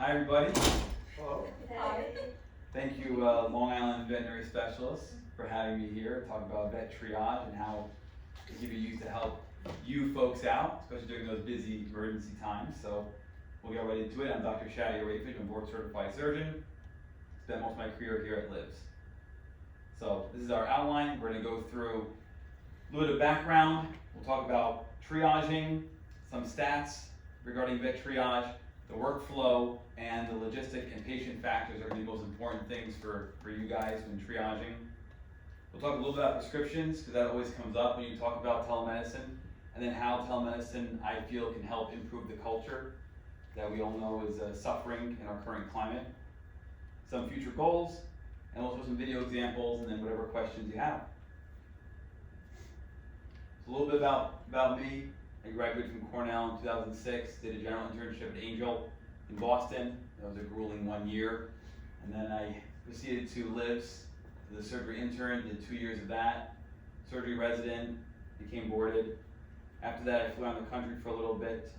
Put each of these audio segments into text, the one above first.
Hi everybody. Hello. Hi. Thank you Long Island veterinary specialists for having me here to talk about vet triage and how it can be used to help you folks out, especially during those busy emergency times. So we'll get right into it. I'm Dr. Shadi Arafij. I'm a board certified surgeon. Spent most of my career here at LIVS. So this is our outline. We're going to go through a little bit of background. We'll talk about triaging, some stats regarding vet triage, the workflow, and the logistic and patient factors are going to be the most important things for you guys when triaging. We'll talk a little bit about prescriptions, because that always comes up when you talk about telemedicine, and then how telemedicine, I feel, can help improve the culture that we all know is suffering in our current climate. Some future goals, and also some video examples, and then whatever questions you have. So a little bit about me. I graduated from Cornell in 2006, did a general internship at Angel in Boston. That was a grueling 1 year. And then I proceeded to LIVS, as a surgery intern, did 2 years of that. Surgery resident, became boarded. After that, I flew around the country for a little bit.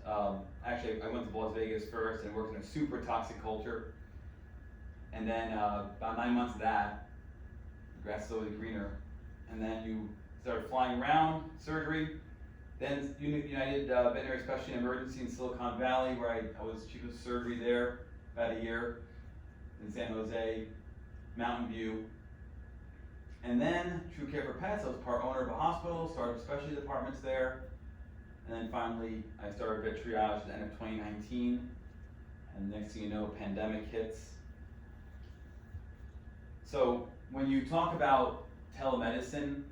Actually, I went to Las Vegas first and worked in a super toxic culture. And then about 9 months of that, the grass is always greener. And then you started flying around, surgery. Then United Veterinary Specialty and Emergency in Silicon Valley, where I was chief of surgery there about a year. In San Jose, Mountain View. And then True Care for Pets, I was part owner of a hospital, started specialty departments there. And then finally, I started vet triage at the end of 2019. And the next thing you know, pandemic hits. So when you talk about telemedicine,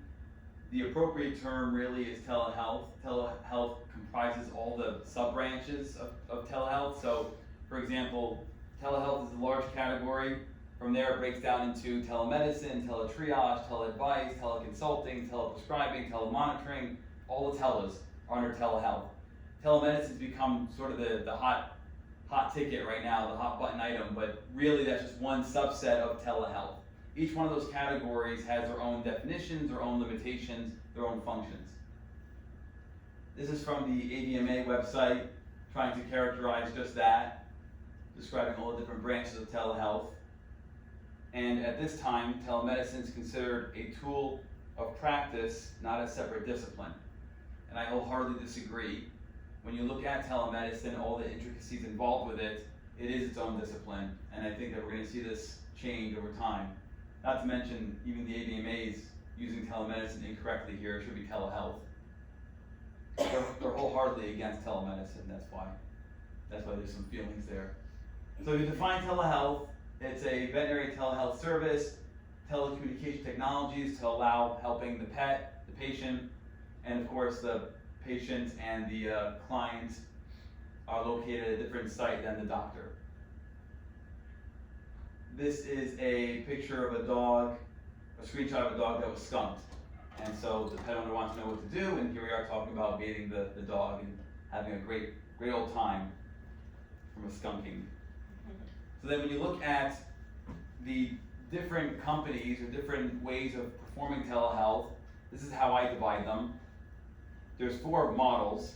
the appropriate term really is telehealth. Telehealth comprises all the sub-branches of telehealth. So, for example, telehealth is a large category. From there, it breaks down into telemedicine, teletriage, teleadvice, teleconsulting, teleprescribing, telemonitoring. All the teles are under telehealth. Telemedicine has become sort of the hot ticket right now, the hot button item, but really that's just one subset of telehealth. Each one of those categories has their own definitions, their own limitations, their own functions. This is from the AVMA website, trying to characterize just that, describing all the different branches of telehealth. And at this time, telemedicine is considered a tool of practice, not a separate discipline. And I wholeheartedly disagree. When you look at telemedicine, all the intricacies involved with it, it is its own discipline. And I think that we're going to see this change over time. Not to mention, even the AVMAs using telemedicine incorrectly here. It should be telehealth. They're wholeheartedly against telemedicine, that's why. That's why there's some feelings there. So you define telehealth, it's a veterinary telehealth service, telecommunication technologies to allow helping the pet, the patient, and of course the patient and the client are located at a different site than the doctor. This is a picture of a dog, a screenshot of a dog that was skunked. And so the pet owner wants to know what to do, and here we are talking about bathing the dog and having a great old time from a skunking. So then when you look at the different companies or different ways of performing telehealth, this is how I divide them. There's 4 models.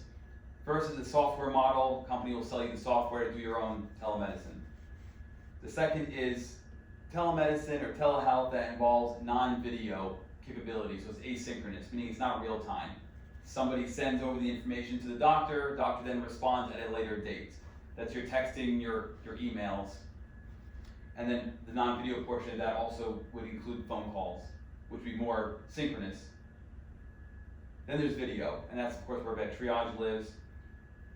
First is the software model. Company will sell you the software to do your own telemedicine. The second is telemedicine or telehealth that involves non-video capabilities, so it's asynchronous, meaning it's not real time. Somebody sends over the information to the doctor then responds at a later date. That's your texting, your emails. And then the non-video portion of that also would include phone calls, which would be more synchronous. Then there's video, and that's of course where vet triage lives.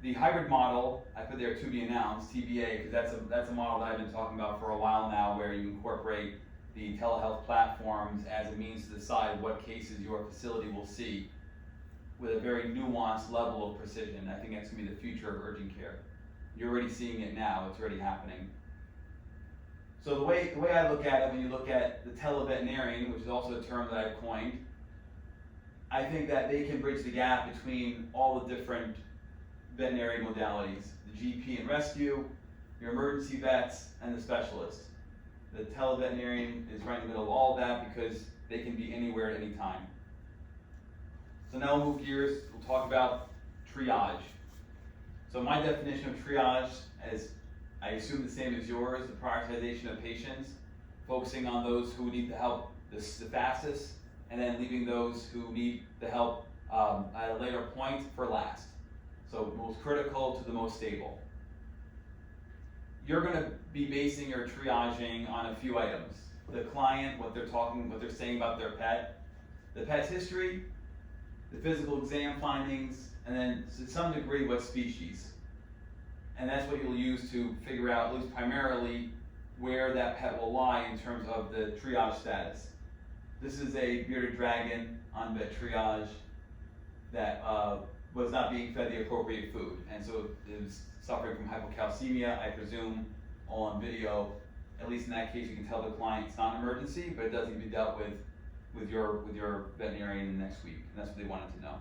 The hybrid model, I put there to be announced, TBA, because that's a model that I've been talking about for a while now, where you incorporate the telehealth platforms as a means to decide what cases your facility will see with a very nuanced level of precision. I think that's going to be the future of urgent care. You're already seeing it now, it's already happening. So the way I look at it, when you look at the televeterinarian, which is also a term that I've coined, I think that they can bridge the gap between all the different veterinary modalities, the GP and rescue, your emergency vets, and the specialist. The televeterinarian is right in the middle of all of that because they can be anywhere at any time. So now we'll move gears, we'll talk about triage. So my definition of triage, as I assume the same as yours, the prioritization of patients, focusing on those who need the help the fastest, and then leaving those who need the help at a later point for last. So most critical to the most stable. You're going to be basing your triaging on a few items. The client, what they're saying about their pet, the pet's history, the physical exam findings, and then to some degree what species. And that's what you'll use to figure out, at least primarily, where that pet will lie in terms of the triage status. This is a bearded dragon on VetTriage that was not being fed the appropriate food, and so it was suffering from hypocalcemia, I presume, all on video. At least in that case, you can tell the client it's not an emergency, but it does need to be dealt with your veterinarian next week, and that's what they wanted to know.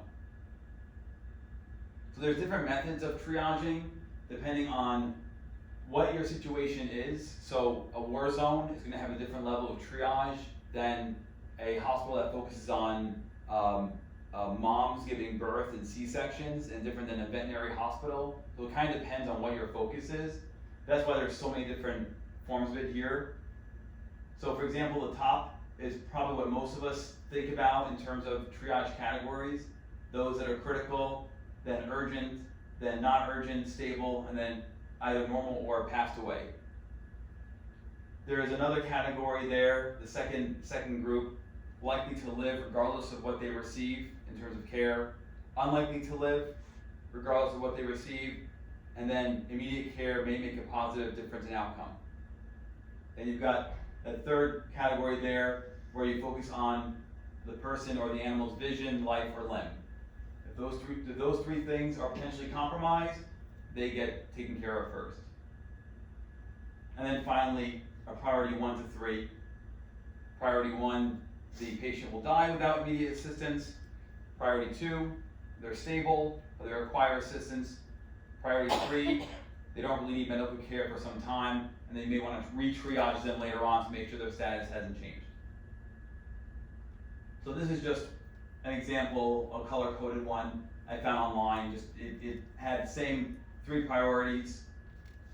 So there's different methods of triaging depending on what your situation is. So a war zone is going to have a different level of triage than a hospital that focuses on moms giving birth and C-sections, and different than a veterinary hospital. So it kind of depends on what your focus is. That's why there's so many different forms of it here. So for example, the top is probably what most of us think about in terms of triage categories. Those that are critical, then urgent, then not urgent, stable, and then either normal or passed away. There is another category there, the second group, likely to live regardless of what they receive in terms of care, unlikely to live regardless of what they receive, and then immediate care may make a positive difference in outcome. Then you've got a third category there where you focus on the person or the animal's vision, life, or limb. If those three things are potentially compromised, they get taken care of first. And then finally, a priority 1 to 3. Priority 1, the patient will die without immediate assistance. Priority 2, they're stable, but they require assistance. Priority 3, they don't really need medical care for some time, and they may want to re-triage them later on to make sure their status hasn't changed. So this is just an example, a color-coded one I found online. It had the same 3 priorities.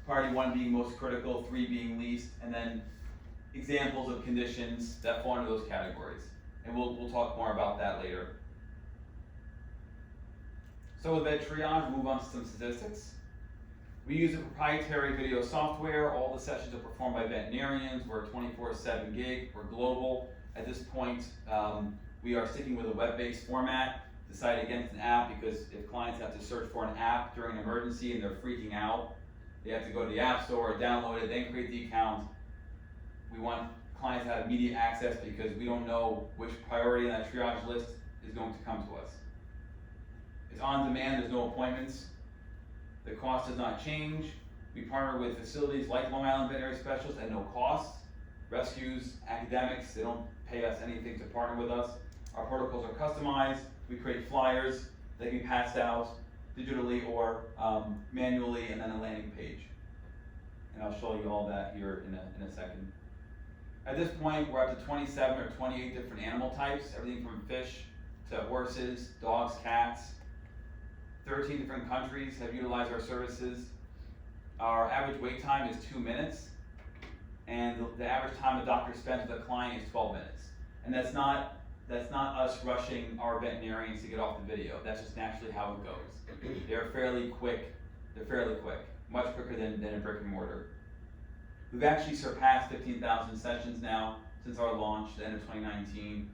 Priority 1 being most critical, 3 being least, and then examples of conditions that fall into those categories. And we'll talk more about that later. So with VetTriage, we'll move on to some statistics. We use a proprietary video software. All the sessions are performed by veterinarians. We're 24/7 gig. We're global. At this point, we are sticking with a web-based format. Decided against an app because if clients have to search for an app during an emergency and they're freaking out, they have to go to the app store, download it, then create the account. We want clients to have immediate access because we don't know which priority on that triage list is going to come to us. It's on demand, there's no appointments. The cost does not change. We partner with facilities like Long Island Veterinary Specialists at no cost. Rescues, academics, they don't pay us anything to partner with us. Our protocols are customized. We create flyers that can be passed out digitally or manually, and then a landing page. And I'll show you all that here in a second. At this point, we're up to 27 or 28 different animal types, everything from fish to horses, dogs, cats. 13 different countries have utilized our services. Our average wait time is 2 minutes, and the average time a doctor spends with a client is 12 minutes. And that's not us rushing our veterinarians to get off the video. That's just naturally how it goes. They're fairly quick, much quicker than a brick and mortar. We've actually surpassed 15,000 sessions now since our launch, the end of 2019.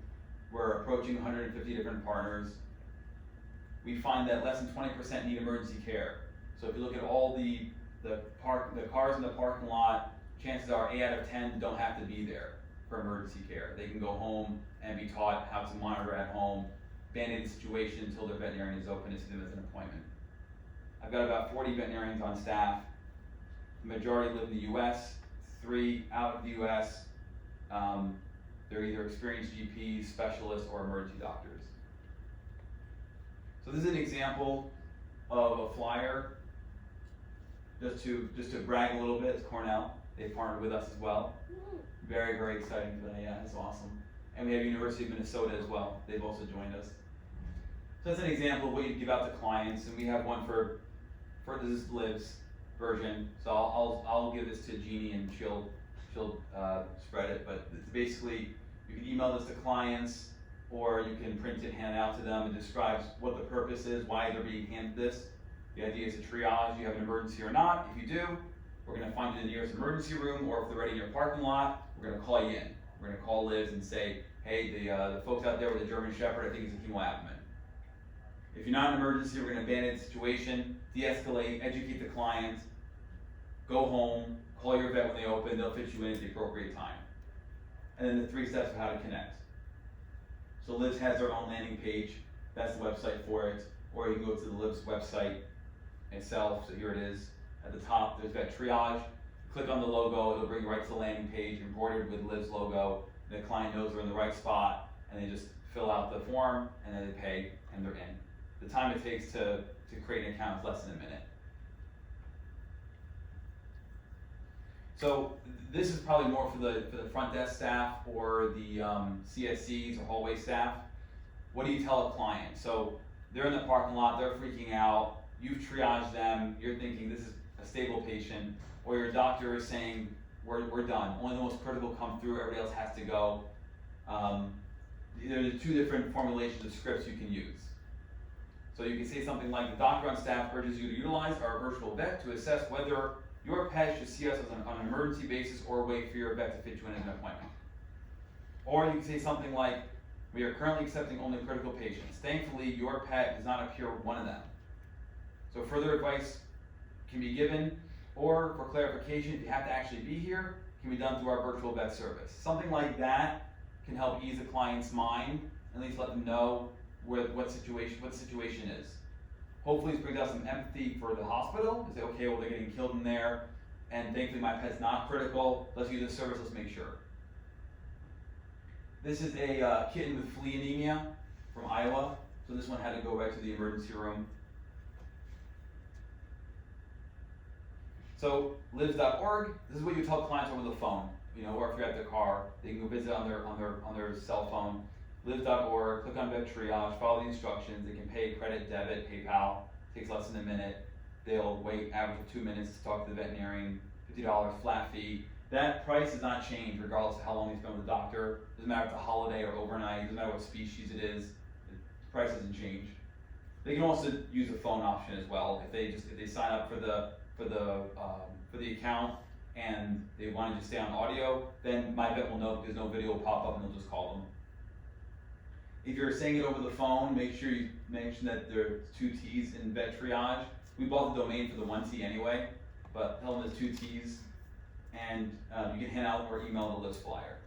We're approaching 150 different partners. We find that less than 20% need emergency care. So if you look at all the cars in the parking lot, chances are 8 out of 10 don't have to be there for emergency care. They can go home and be taught how to monitor at home, band-aid the situation until their veterinarian is open to see them as an appointment. I've got about 40 veterinarians on staff. The majority live in the US, 3 out of the US. They're either experienced GPs, specialists, or emergency doctors. So this is an example of a flyer, just to brag a little bit. It's Cornell. They partnered with us as well. Very, very exciting today. Yeah, it's awesome. And we have University of Minnesota as well. They've also joined us. So that's an example of what you give out to clients. And we have one for this is LIVS. version. So I'll give this to Jeannie and she'll spread it. But it's basically, you can email this to clients, or you can print it, hand it out to them. It describes what the purpose is, why they're being handed this. The idea is to triage, you have an emergency or not. If you do, we're gonna find you the nearest emergency room, or if they're already in your parking lot, we're gonna call you in. We're gonna call LIVS and say, hey, the folks out there with the German Shepherd, I think it's a hemoabdomen. If you're not in an emergency, we're gonna abandon the situation, de-escalate, educate the client, go home, call your vet when they open, they'll fit you in at the appropriate time. And then the 3 steps of how to connect. So LIVS has their own landing page, that's the website for it, or you can go to the LIVS website itself. So here it is. At the top, there's VetTriage. Click on the logo, it'll bring you right to the landing page, embroidered with LIVS logo. The client knows they're in the right spot, and they just fill out the form, and then they pay, and they're in. The time it takes to create an account is less than a minute. So this is probably more for the front desk staff or the CSCs or hallway staff. What do you tell a client? So they're in the parking lot, they're freaking out, you've triaged them, you're thinking this is a stable patient, or your doctor is saying, we're done, only the most critical come through, everybody else has to go. There's 2 different formulations of scripts you can use. So you can say something like, the doctor on staff urges you to utilize our virtual vet to assess whether your pet should see us on an emergency basis or wait for your vet to fit you in an appointment. Or you can say something like, we are currently accepting only critical patients. Thankfully, your pet does not appear one of them. So further advice can be given, or for clarification, if you have to actually be here, can be done through our virtual vet service. Something like that can help ease the client's mind, at least let them know what the situation is. Hopefully this brings out some empathy for the hospital, to say, okay, well, they're getting killed in there, and thankfully my pet's not critical, let's use this service, let's make sure. This is a kitten with flea anemia from Iowa, so this one had to go right to the emergency room. So livs.org, this is what you tell clients over the phone, or if you're at their car, they can go visit on their cell phone. Livs.org, click on VetTriage, follow the instructions. They can pay credit, debit, PayPal, takes less than a minute. They'll wait average of 2 minutes to talk to the veterinarian, $50 flat fee. That price does not change regardless of how long you spend with the doctor. Doesn't matter if it's a holiday or overnight, doesn't matter what species it is, the price doesn't change. They can also use a phone option as well. If they sign up for the account and they want to just stay on audio, then my vet will know because no video will pop up and they'll just call them. If you're saying it over the phone, make sure you mention that there's 2 T's in VetTriage. We bought the domain for the 1 T anyway, but tell them there's 2 T's, and you can hand out or email the list flyer.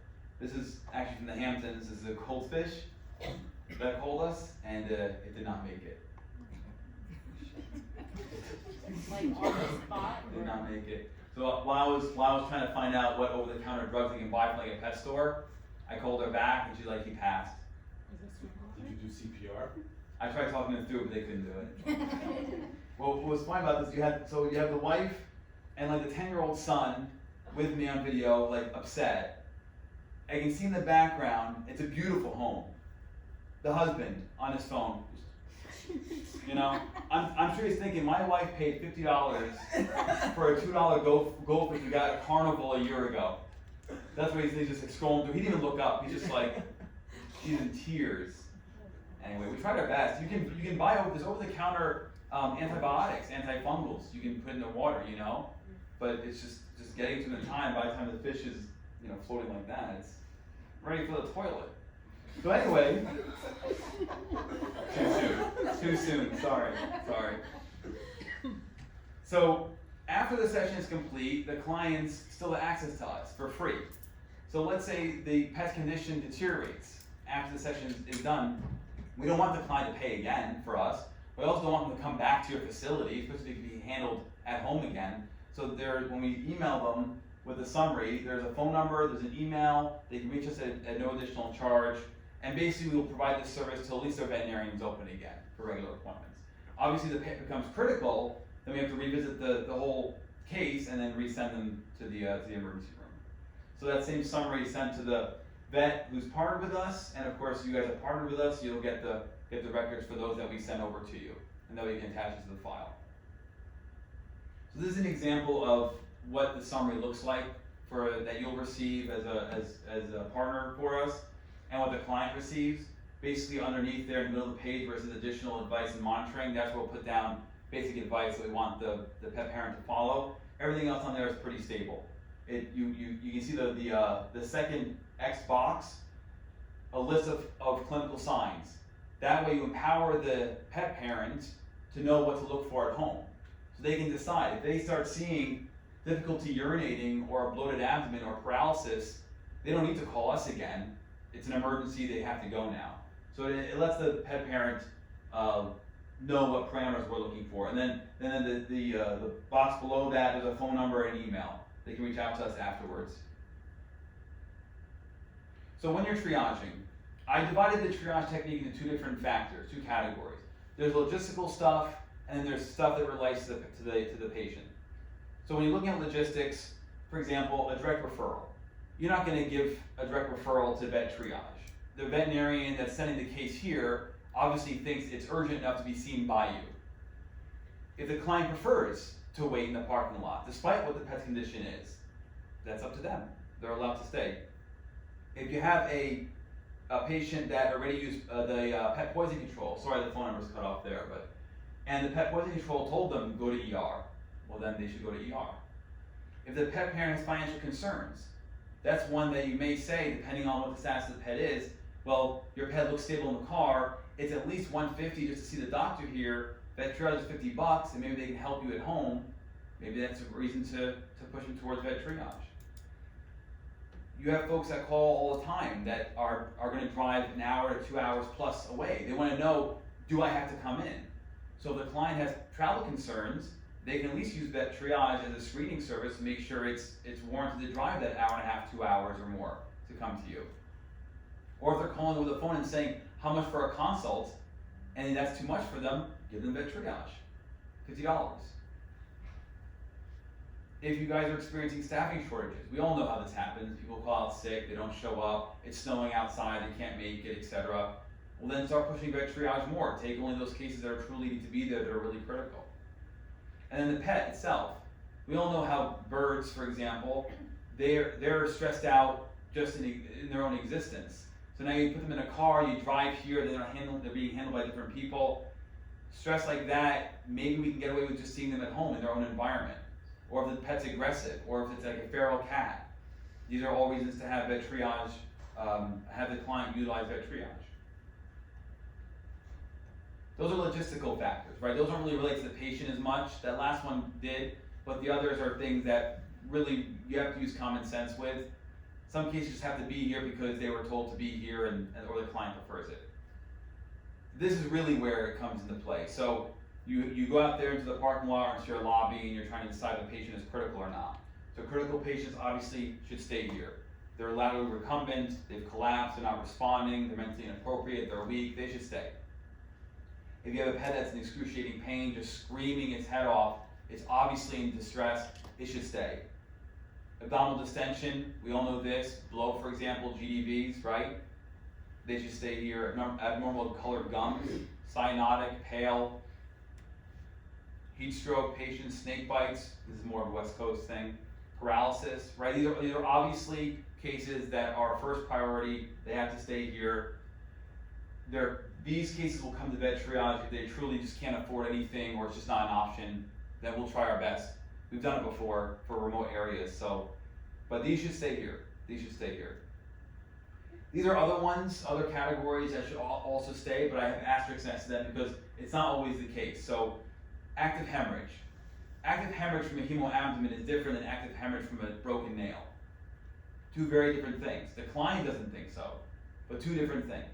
This is actually from the Hamptons. This is a goldfish that called us, and it did not make it. Like on the spot? Did not make it. So while I was trying to find out what over-the-counter drugs they can buy from like a pet store, I called her back, and she's like, he passed. Did you do CPR? I tried talking them through it, but they couldn't do it. Well, what was funny about this, you have the wife and like the 10-year-old son with me on video, like upset. I can see in the background, it's a beautiful home. The husband on his phone, I'm sure he's thinking, my wife paid $50 for a $2 goldfish we got at Carnival a year ago. That's what he's just like scrolling through. He didn't even look up. He's just like, he's in tears. Anyway, we tried our best. You can buy there's over-the-counter antibiotics, antifungals. You can put in the water, but it's just getting to the time. By the time the fish is floating like that, it's ready for the toilet. So anyway, too soon. Sorry. So after the session is complete, the clients still have access to us for free. So let's say the pet's condition deteriorates after the session is done. We don't want the client to pay again for us. We also don't want them to come back to your facility, especially if it can be handled at home again. So when we email them with a summary, there's a phone number, there's an email, they can reach us at no additional charge, and basically we'll provide this service till at least our veterinarian's open again for regular appointments. Obviously, the pet becomes critical, then we have to revisit the whole case and then resend them to the emergency room. So that same summary is sent to the vet who's partnered with us, and of course you guys are partnered with us, you'll get the records for those that we send over to you, and then we can attach it to the file. So this is an example of what the summary looks like that you'll receive as a partner for us, and what the client receives. Basically underneath there in the middle of the page where it says additional advice and monitoring, that's where we'll put down basic advice that we want the pet parent to follow. Everything else on there is pretty stable. You can see the second X box, a list of clinical signs. That way you empower the pet parent to know what to look for at home. So they can decide if they start seeing difficulty urinating or a bloated abdomen or paralysis, they don't need to call us again. It's an emergency, they have to go now. So it lets the pet parent know what parameters we're looking for. And then the box below that is a phone number and email. They can reach out to us afterwards. So when you're triaging, I divided the triage technique into two different factors, two categories. There's logistical stuff, and then there's stuff that relates to the patient. So when you're looking at logistics, for example, a direct referral. You're not going to give a direct referral to vet triage. The veterinarian that's sending the case here obviously thinks it's urgent enough to be seen by you. If the client prefers to wait in the parking lot, despite what the pet's condition is, that's up to them. They're allowed to stay. If you have a patient that already used the pet poison control, sorry the phone number's cut off there, and the pet poison control told them go to ER, well then they should go to ER. If the pet parent has financial concerns, that's one that you may say, depending on what the status of the pet is, well, your pet looks stable in the car, it's at least $150 just to see the doctor here, vet triage is $50, and maybe they can help you at home. Maybe that's a reason to push them towards vet triage. You have folks that call all the time that are going to drive an hour to 2 hours plus away. They want to know, do I have to come in? So if the client has travel concerns, they can at least use vet triage as a screening service to make sure it's warranted to drive that hour and a half, 2 hours or more to come to you. Or if they're calling over the phone and saying, how much for a consult, and that's too much for them, give them vet triage, $50. If you guys are experiencing staffing shortages, we all know how this happens. People call out sick, they don't show up, it's snowing outside, they can't make it, etc. Well then start pushing vet triage more. Take only those cases that are truly need to be there that are really critical. And then the pet itself. We all know how birds, for example, they're stressed out just in their own existence. So now you put them in a car, you drive here, they're being handled by different people. Stress like that, maybe we can get away with just seeing them at home in their own environment. Or if the pet's aggressive, or if it's like a feral cat. These are all reasons to have vet triage, have the client utilize vet triage. Those are logistical factors, right? Those don't really relate to the patient as much. That last one did, but the others are things that really you have to use common sense with. Some cases just have to be here because they were told to be here or the client prefers it. This is really where it comes into play. So you go out there into the parking lot or into your lobby and you're trying to decide if the patient is critical or not. So critical patients obviously should stay here. They're laterally recumbent, they've collapsed, they're not responding, they're mentally inappropriate, they're weak, they should stay. If you have a pet that's in excruciating pain, just screaming its head off, it's obviously in distress, it should stay. Abdominal distension, we all know this. Blow, for example, GDVs, right? They should stay here. Abnormal colored gums, cyanotic, pale. Heat stroke patients, snake bites, this is more of a West Coast thing. Paralysis, right? These are obviously cases that are first priority. They have to stay here. These cases will come to vet triage if they truly just can't afford anything or it's just not an option. Then we'll try our best. We've done it before for remote areas, but these should stay here. These should stay here. These are other ones, other categories that should also stay, but I have asterisks next to them because it's not always the case. So, active hemorrhage. Active hemorrhage from a hemoabdomen is different than active hemorrhage from a broken nail. Two very different things. The client doesn't think so, but two different things.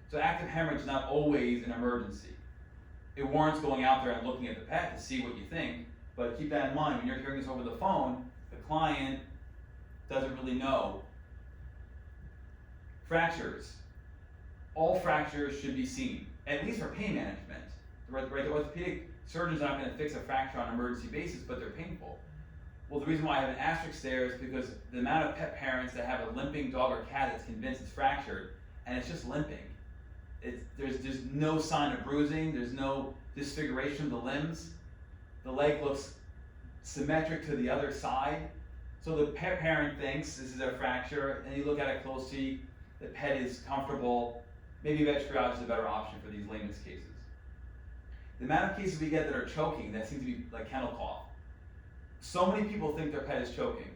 So active hemorrhage is not always an emergency. It warrants going out there and looking at the pet to see what you think, but keep that in mind. When you're hearing this over the phone, the client doesn't really know. Fractures. All fractures should be seen, at least for pain management. Right? The orthopedic surgeon's not going to fix a fracture on an emergency basis, but they're painful. Well, the reason why I have an asterisk there is because the amount of pet parents that have a limping dog or cat that's convinced it's fractured, and it's just limping. There's no sign of bruising, there's no disfiguration of the limbs. The leg looks symmetric to the other side. So the pet parent thinks this is a fracture, and you look at it closely, the pet is comfortable. Maybe VetTriage is a better option for these layman's cases. The amount of cases we get that are choking, that seem to be like kennel cough. So many people think their pet is choking.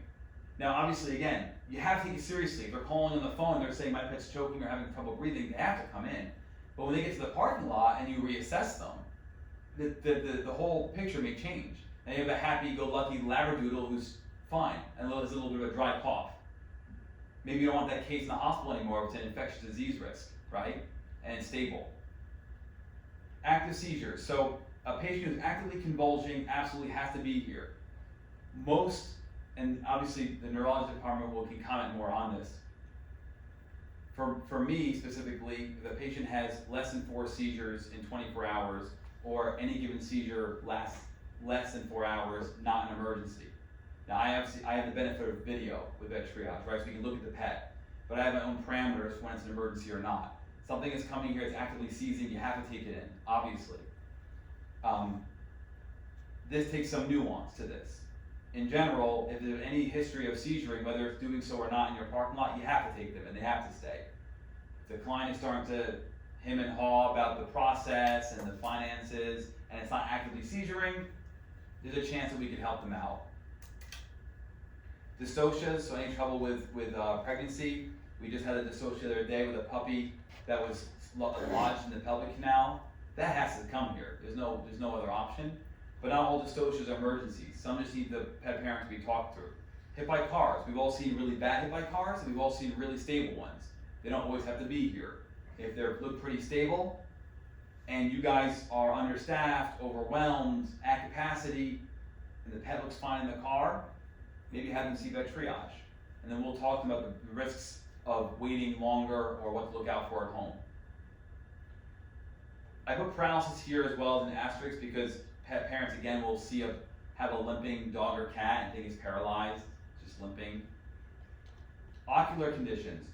Now, obviously, again, you have to take it seriously. If they're calling on the phone, they're saying my pet's choking or having trouble breathing, they have to come in. But when they get to the parking lot and you reassess them, the whole picture may change. And you have a happy-go-lucky Labradoodle who's fine and has a little bit of a dry cough. Maybe you don't want that case in the hospital anymore if it's an infectious disease risk, right? And it's stable. Active seizures. So a patient who's actively convulsing absolutely has to be here. Most, and obviously the neurology department can comment more on this. For me specifically, if a patient has less than 4 seizures in 24 hours, or any given seizure lasts less than 4 hours, not an emergency. Now I have the benefit of video with VetTriage, right? So we can look at the pet, but I have my own parameters when it's an emergency or not. Something is coming here, it's actively seizing, you have to take it in, obviously. This takes some nuance to this. In general, if there's any history of seizuring, whether it's doing so or not in your parking lot, you have to take them and they have to stay. If the client is starting to hem and haw about the process and the finances, and it's not actively seizuring, there's a chance that we could help them out. Dystocias, so any trouble with pregnancy. We just had a dystocia the other day with a puppy that was lodged in the pelvic canal. That has to come here. There's no other option. But not all dystocias are emergencies. Some just need the pet parent to be talked through. Hit by cars. We've all seen really bad hit by cars, and we've all seen really stable ones. They don't always have to be here. If they look pretty stable, and you guys are understaffed, overwhelmed, at capacity, and the pet looks fine in the car, maybe have them see VetTriage. And then we'll talk to them about the risks of waiting longer or what to look out for at home. I put paralysis here as well as an asterisk because pet parents, again, will have a limping dog or cat and think he's paralyzed, just limping. Ocular conditions.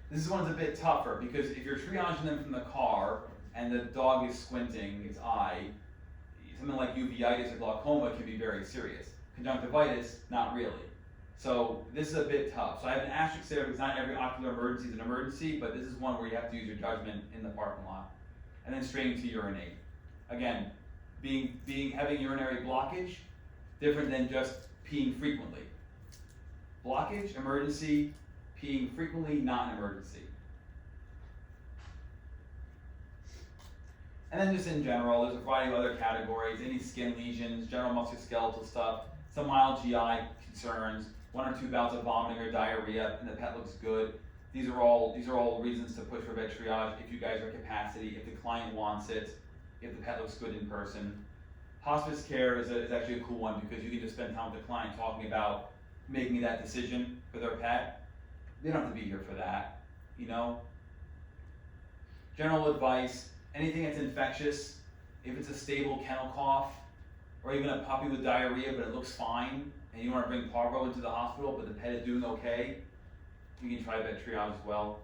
This one's a bit tougher because if you're triaging them from the car and the dog is squinting its eye, something like uveitis or glaucoma can be very serious. Conjunctivitis, not really. So this is a bit tough. So I have an asterisk there because not every ocular emergency is an emergency, but this is one where you have to use your judgment in the parking lot. And then straining to urinate. Again, having urinary blockage, different than just peeing frequently. Blockage, emergency, peeing frequently, not an emergency. And then just in general, there's a variety of other categories, any skin lesions, general musculoskeletal stuff, some mild GI concerns, 1 or 2 bouts of vomiting or diarrhea, and the pet looks good. These are all reasons to push for VetTriage if you guys are at capacity, if the client wants it, if the pet looks good in person. Hospice care is actually a cool one because you can just spend time with the client talking about making that decision for their pet. They don't have to be here for that, you know? General advice, anything that's infectious, if it's a stable kennel cough, or even a puppy with diarrhea but it looks fine, and you don't want to bring parvo into the hospital but the pet is doing okay, you can try VetTriage as well.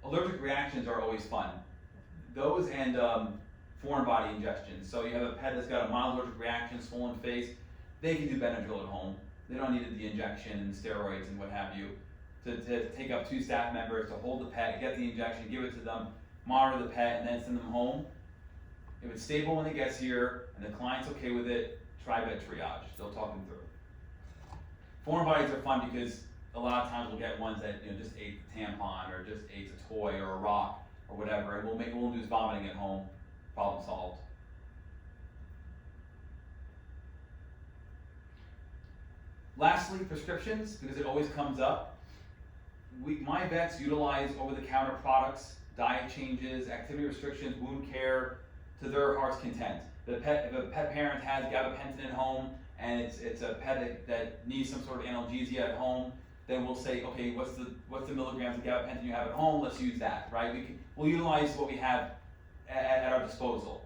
Allergic reactions are always fun. Those and foreign body ingestions. So you have a pet that's got a mild allergic reaction, swollen face, they can do Benadryl at home. They don't need the injection and steroids and what have you. To take up 2 staff members to hold the pet, get the injection, give it to them, monitor the pet, and then send them home. If it's stable when it gets here and the client's okay with it, try VetTriage. They'll talk them through. Foreign bodies are fun because a lot of times we'll get ones that just ate the tampon or just ate a toy or a rock or whatever, and we'll induce vomiting at home. Problem solved. Lastly, prescriptions, because it always comes up. My vets utilize over-the-counter products, diet changes, activity restrictions, wound care to their heart's content. If a pet parent has gabapentin at home and it's a pet that needs some sort of analgesia at home, then we'll say, okay, what's the milligrams of gabapentin you have at home? Let's use that, right? We'll utilize what we have at our disposal.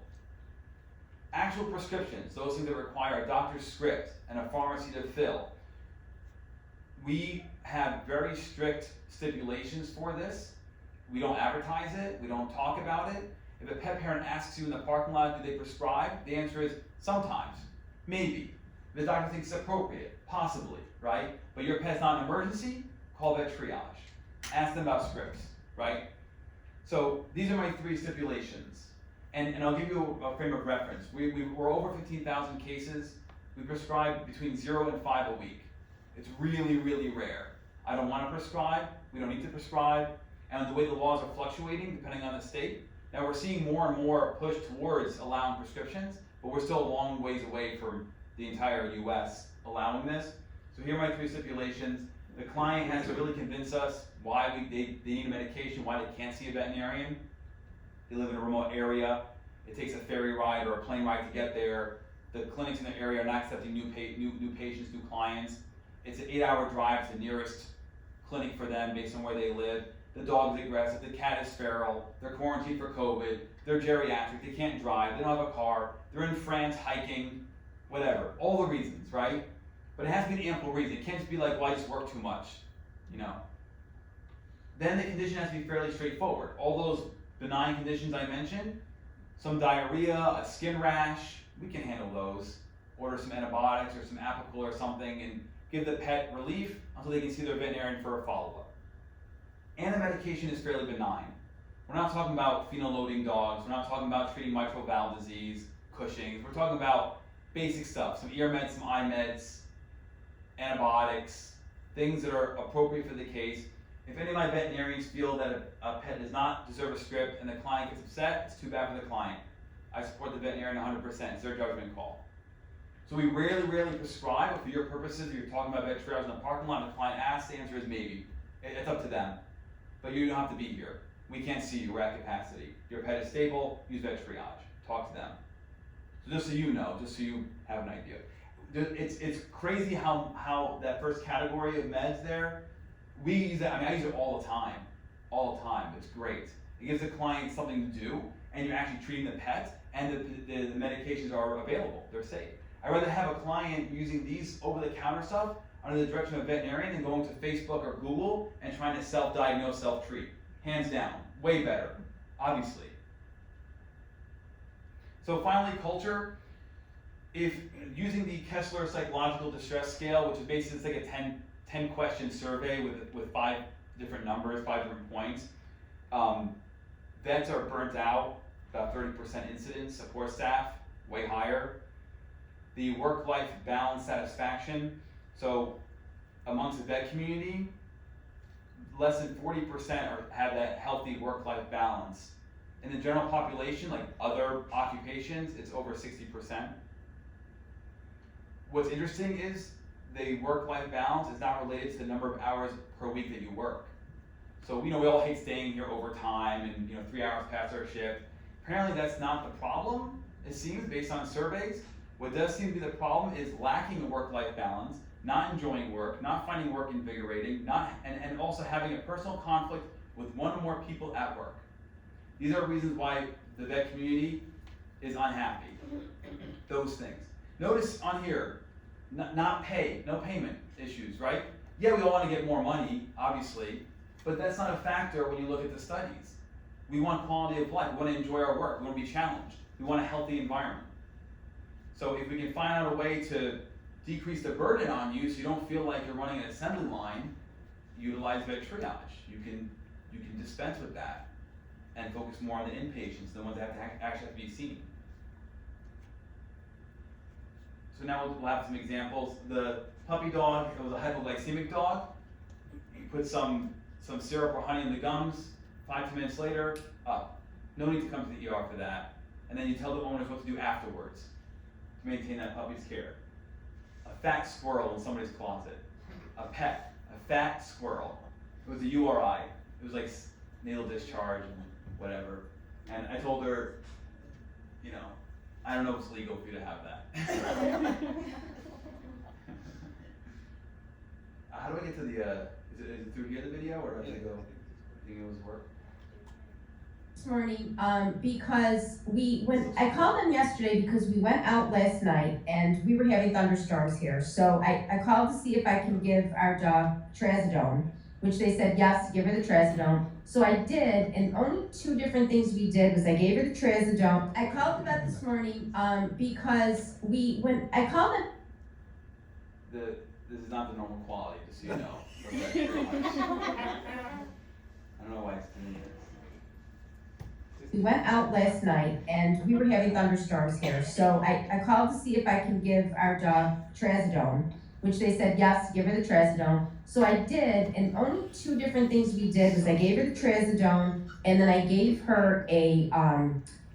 Actual prescriptions, those things that require a doctor's script and a pharmacy to fill. We have very strict stipulations for this. We don't advertise it, we don't talk about it, If a pet parent asks you in the parking lot, do they prescribe? The answer is sometimes, maybe. If the doctor thinks it's appropriate, possibly, right? But your pet's not an emergency, call VetTriage. Ask them about scripts, right? So these are my 3 stipulations. And I'll give you a frame of reference. We're over 15,000 cases. We prescribe between 0 and 5 a week. It's really, really rare. I don't want to prescribe. We don't need to prescribe. And the way the laws are fluctuating, depending on the state, now we're seeing more and more push towards allowing prescriptions, but we're still a long ways away from the entire US allowing this. So here are my 3 stipulations. The client has to really convince us why they need a medication, why they can't see a veterinarian. They live in a remote area. It takes a ferry ride or a plane ride to get there. The clinics in the area are not accepting new patients, new clients. It's an 8-hour drive to the nearest clinic for them based on where they live. The dog is aggressive, the cat is feral, they're quarantined for COVID, they're geriatric, they can't drive, they don't have a car, they're in France hiking, whatever. All the reasons, right? But it has to be an ample reason. It can't just be like, well, I just work too much, you know. Then the condition has to be fairly straightforward. All those benign conditions I mentioned, some diarrhea, a skin rash, we can handle those. Order some antibiotics or some Apoquel or something and give the pet relief until they can see their veterinarian for a follow-up. And the medication is fairly benign. We're not talking about phenol-loading dogs. We're not talking about treating mitral valve disease, Cushing's. We're talking about basic stuff, some ear meds, some eye meds, antibiotics, things that are appropriate for the case. If any of my veterinarians feel that a pet does not deserve a script and the client gets upset, it's too bad for the client. I support the veterinarian 100%. It's their judgment call. So we rarely prescribe, but for your purposes, you're talking about VetTriage in the parking lot and the client asks, the answer is maybe. It's up to them. But you don't have to be here. We can't see you, we're at capacity. Your pet is stable, use VetTriage. Talk to them. So just so you know, just so you have an idea. It's crazy how that first category of meds there, we use that, I use it all the time, it's great. It gives the client something to do, and you're actually treating the pet, and the medications are available, they're safe. I'd rather have a client using these over-the-counter stuff under the direction of a veterinarian than going to Facebook or Google and trying to self-diagnose, self-treat. Hands down, way better, obviously. So finally, culture. If using the Kessler Psychological Distress Scale, which is basically like a 10-question survey with 5 different numbers, 5 different points, vets are burnt out, about 30% incidence, support staff, way higher. The work-life balance satisfaction, so amongst the vet community, less than 40% have that healthy work-life balance. In the general population, like other occupations, it's over 60%. What's interesting is the work-life balance is not related to the number of hours per week that you work. So we all hate staying here overtime and 3 hours past our shift. Apparently that's not the problem, it seems, based on surveys. What does seem to be the problem is lacking a work-life balance, not enjoying work, not finding work invigorating, and also having a personal conflict with one or more people at work. These are reasons why the vet community is unhappy. Those things. Notice on here, not pay, no payment issues, right? Yeah, we all want to get more money, obviously, but that's not a factor when you look at the studies. We want quality of life, we want to enjoy our work, we want to be challenged, we want a healthy environment. So if we can find out a way to decrease the burden on you so you don't feel like you're running an assembly line, utilize VetTriage. You can dispense with that and focus more on the inpatients, the ones that actually have to be seen. So now we'll have some examples. The puppy dog, it was a hypoglycemic dog. You put some syrup or honey in the gums, 5-10 minutes later, up. No need to come to the ER for that. And then you tell the owners what to do afterwards to maintain that puppy's care. A fat squirrel in somebody's closet. A pet, a fat squirrel. It was a URI. It was like nasal discharge and whatever. And I told her, I don't know if it's legal for you to have that. How do I get to the, is it through here the video, or do I go, I think it was work? This morning, because I called them yesterday because we went out last night and we were having thunderstorms here. So I called to see if I can give our dog trazodone which they said yes to give her the trazodone. So I did, and only 2 different things we did was I gave her the trazodone. I called the vet this morning, because I called them. This is not the normal quality, just so you know. For veterinary license. I don't know why it's 10 years. We went out last night and we were having thunderstorms here, so I called to see if I can give our dog trazodone, which they said yes to give her the trazodone. So I did, and only 2 different things we did was I gave her the trazodone, and then I gave her a,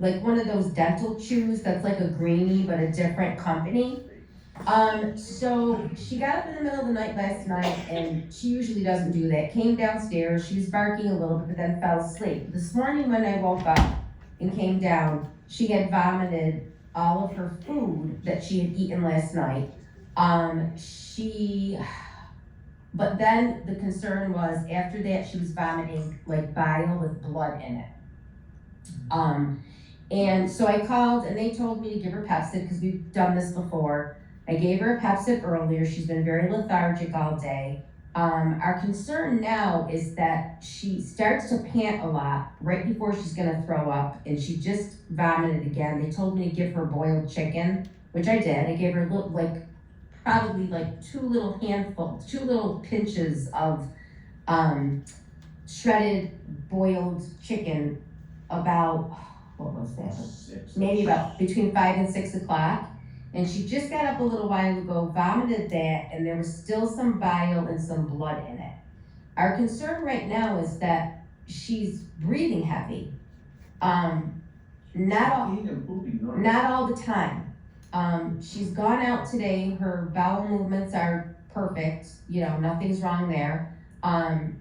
like one of those dental chews that's like a greenie but a different company. So she got up in the middle of the night last night, and she usually doesn't do that. Came downstairs, she was barking a little bit, but then fell asleep. This morning when I woke up and came down, she had vomited all of her food that she had eaten last night. But then the concern was after that she was vomiting like bile with blood in it. And so I called and they told me to give her Pepsid because we've done this before. I gave her a Pepsid earlier. She's been very lethargic all day. Our concern now is that she starts to pant a lot right before she's gonna throw up, and she just vomited again. They told me to give her boiled chicken, which I did. I gave her probably 2 little pinches of shredded boiled chicken about, what was that? Maybe about between 5 and 6 o'clock. And she just got up a little while ago, vomited that, and there was still some bile and some blood in it. Our concern right now is that she's breathing heavy. Not all the time. She's gone out today, her bowel movements are perfect, nothing's wrong there.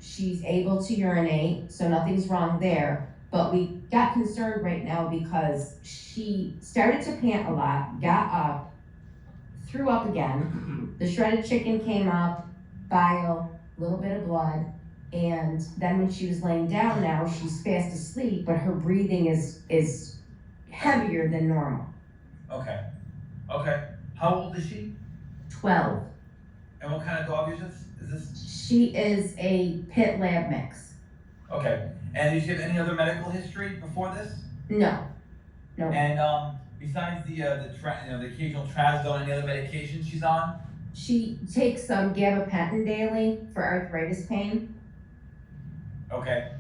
She's able to urinate, so nothing's wrong there. But we got concerned right now because she started to pant a lot, got up, threw up again. The shredded chicken came up, bile, a little bit of blood, and then when she was laying down now, she's fast asleep, but her breathing is heavier than normal. Okay. How old is she? 12. And what kind of dog is this? She is a pit lab mix. Okay. And did she have any other medical history before this? No. And besides the occasional trazodone, any other medications she's on? She takes some gabapentin daily for arthritis pain. Okay.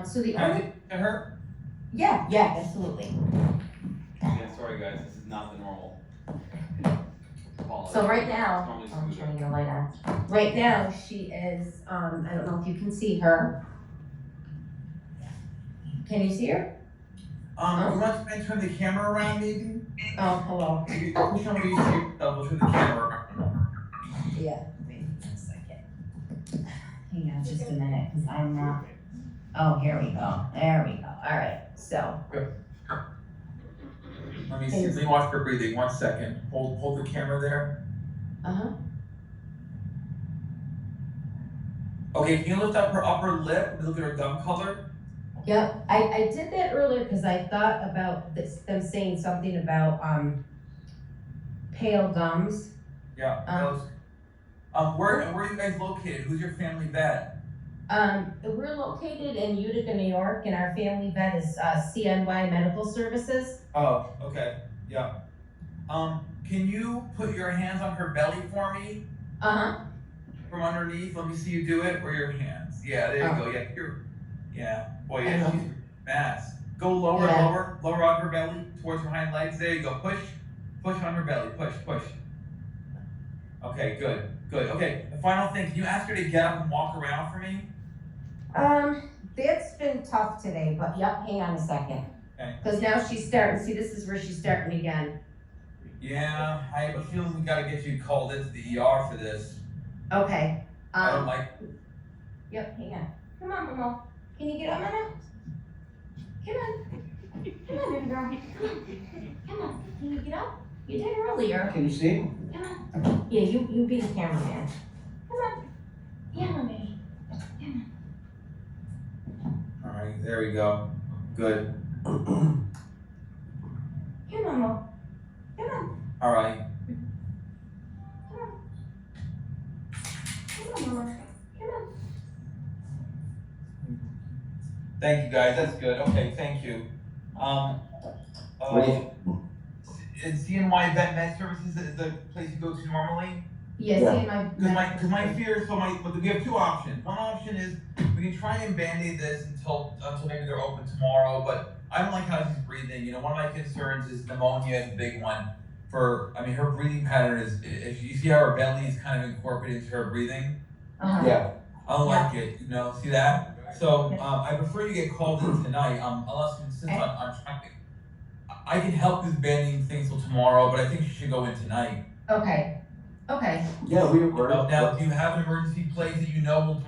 So the Can I only take a her? yeah, absolutely. Yeah, sorry guys, this is not the normal quality. So right now, Normally I'm smooth. turning the light on. Right now, she is, I don't know if you can see her. Can you see her? You want to turn the camera around, maybe? Oh, hello. We'll show you yourself. We'll turn the camera around. Yeah, wait a second. Hang on just a minute, because I'm not. Oh, here we go. There we go. All right, so. Let me see. Let me watch her breathing. 1 second. Hold the camera there. Okay, can you lift up her upper lip and look at her gum color? Yep, I did that earlier because I thought about them saying something about pale gums. Yeah. Where are you guys located? Who's your family vet? We're located in Utica, New York, and our family vet is CNY Medical Services. Oh, okay. Yeah. Can you put your hands on her belly for me? From underneath. Let me see you do it. Or your hands. Yeah, there you go. Yeah. Boy, yeah, she's mass. Go lower on her belly towards her hind legs. There you go. Push on her belly. Push. Okay, good. Okay, the final thing. Can you ask her to get up and walk around for me? That's been tough today, but yep, hang on a second. Okay. Because now she's starting, see, this is where she's starting again. Yeah, I have a feeling we gotta get you called into the ER for this. Okay. I don't like. Yep, hang on. Come on, Momo. Can you get up, Momo? Come on, little girl. Come on. Can you get up? You did earlier. Can you see? Come on. Yeah, you be the cameraman. Come on. Yeah, baby. Come on. All right, there we go. Good. Come on, Mo. Come on. All right. Come on, Mama. Come on. Thank you, guys, that's good, okay, thank you. What do you- Is CNY Med Services the place you go to normally? Yes, Yeah. my. Cause my fear, we have two options. One option is we can try and band-aid this until maybe they're open tomorrow, but I don't like how she's breathing. You know, one of my concerns is pneumonia is a big one. Her breathing pattern is, if you see how her belly is kind of incorporated into her breathing. Yeah, I don't like it, you know, see that? So, I prefer you get called in tonight, since I'm trying, I can help with banding things till tomorrow, but I think she should go in tonight. Okay. yeah, we were. Now, do you have an emergency place that you know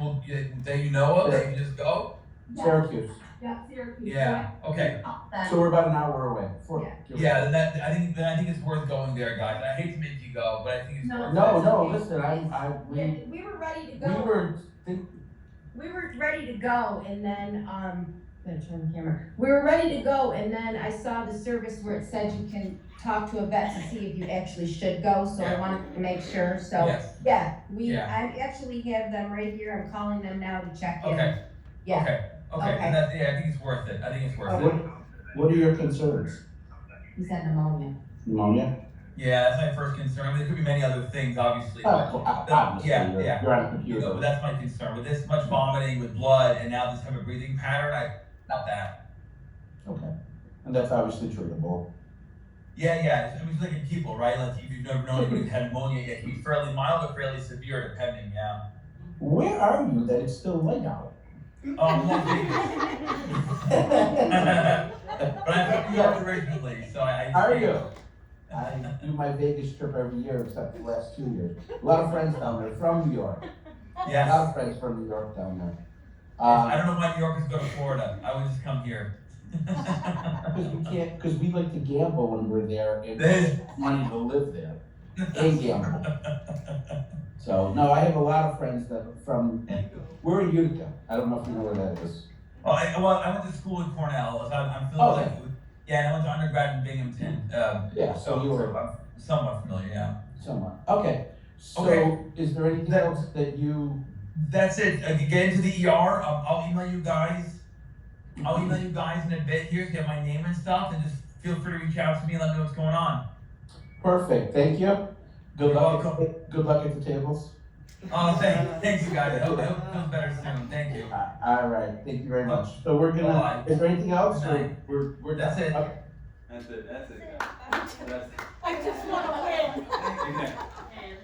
that you know of, that you can just go? Syracuse. Yeah, Syracuse. Yeah, okay. So we're about an hour away. Yeah, then I think it's worth going there, guys. I hate to make you go, but I think it's worth it. No, listen, We were ready to we go. were, We were ready to go, and then, gotta turn the camera. We were ready to go, and then I saw the service where it said you can talk to a vet to see if you actually should go, so I wanted to make sure, so. Yes. Yeah, Yeah. I actually have them right here, I'm calling them now to check in. Okay. Yeah. Okay, and I think it's worth it. what are your concerns? He said pneumonia. Pneumonia? Yeah, that's my first concern. I mean, there could be many other things, obviously, but Obviously, yeah. you're on a You computer. know, but that's my concern. With this much vomiting, with blood, and now this type of breathing pattern, not that. Okay, and that's obviously treatable. Yeah. I mean, it's like in people, right? Like if you've never known anybody who's had pneumonia, it can be fairly mild or fairly severe, depending. Yeah. Where are you that it's still light out? I'm Las Vegas. But I'm from New York originally, so I. Are you? I do my Vegas trip every year except the last 2 years. A lot of friends down there from New York. Yes. A lot of friends from New York down there. I don't know why New Yorkers go to Florida. I would just come here. Because we like to gamble when we're there and There's- money to live there and gamble. So, no, I have a lot of friends that are from, we're in Utica. I don't know if you know where that is. I went to school at Cornell, so I'm familiar with. Yeah, and I went to undergrad in Binghamton. Yeah, so you were I'm somewhat familiar. Yeah. somewhere. Okay, so Okay. is there anything else that you, That's it. Get into the ER. I'll email you guys. I'll email you guys in a bit here, get my name and stuff, and just feel free to reach out to me and let me know what's going on. perfect, thank you. Good You're luck. welcome. Good luck at the tables. Oh, thanks you guys. I hope it feels better soon. Thank you. All right, thank you very much. So we're gonna, Bye. is there anything else? Good night. We're That's done. it. Okay. That's it. I just wanna win. Okay. And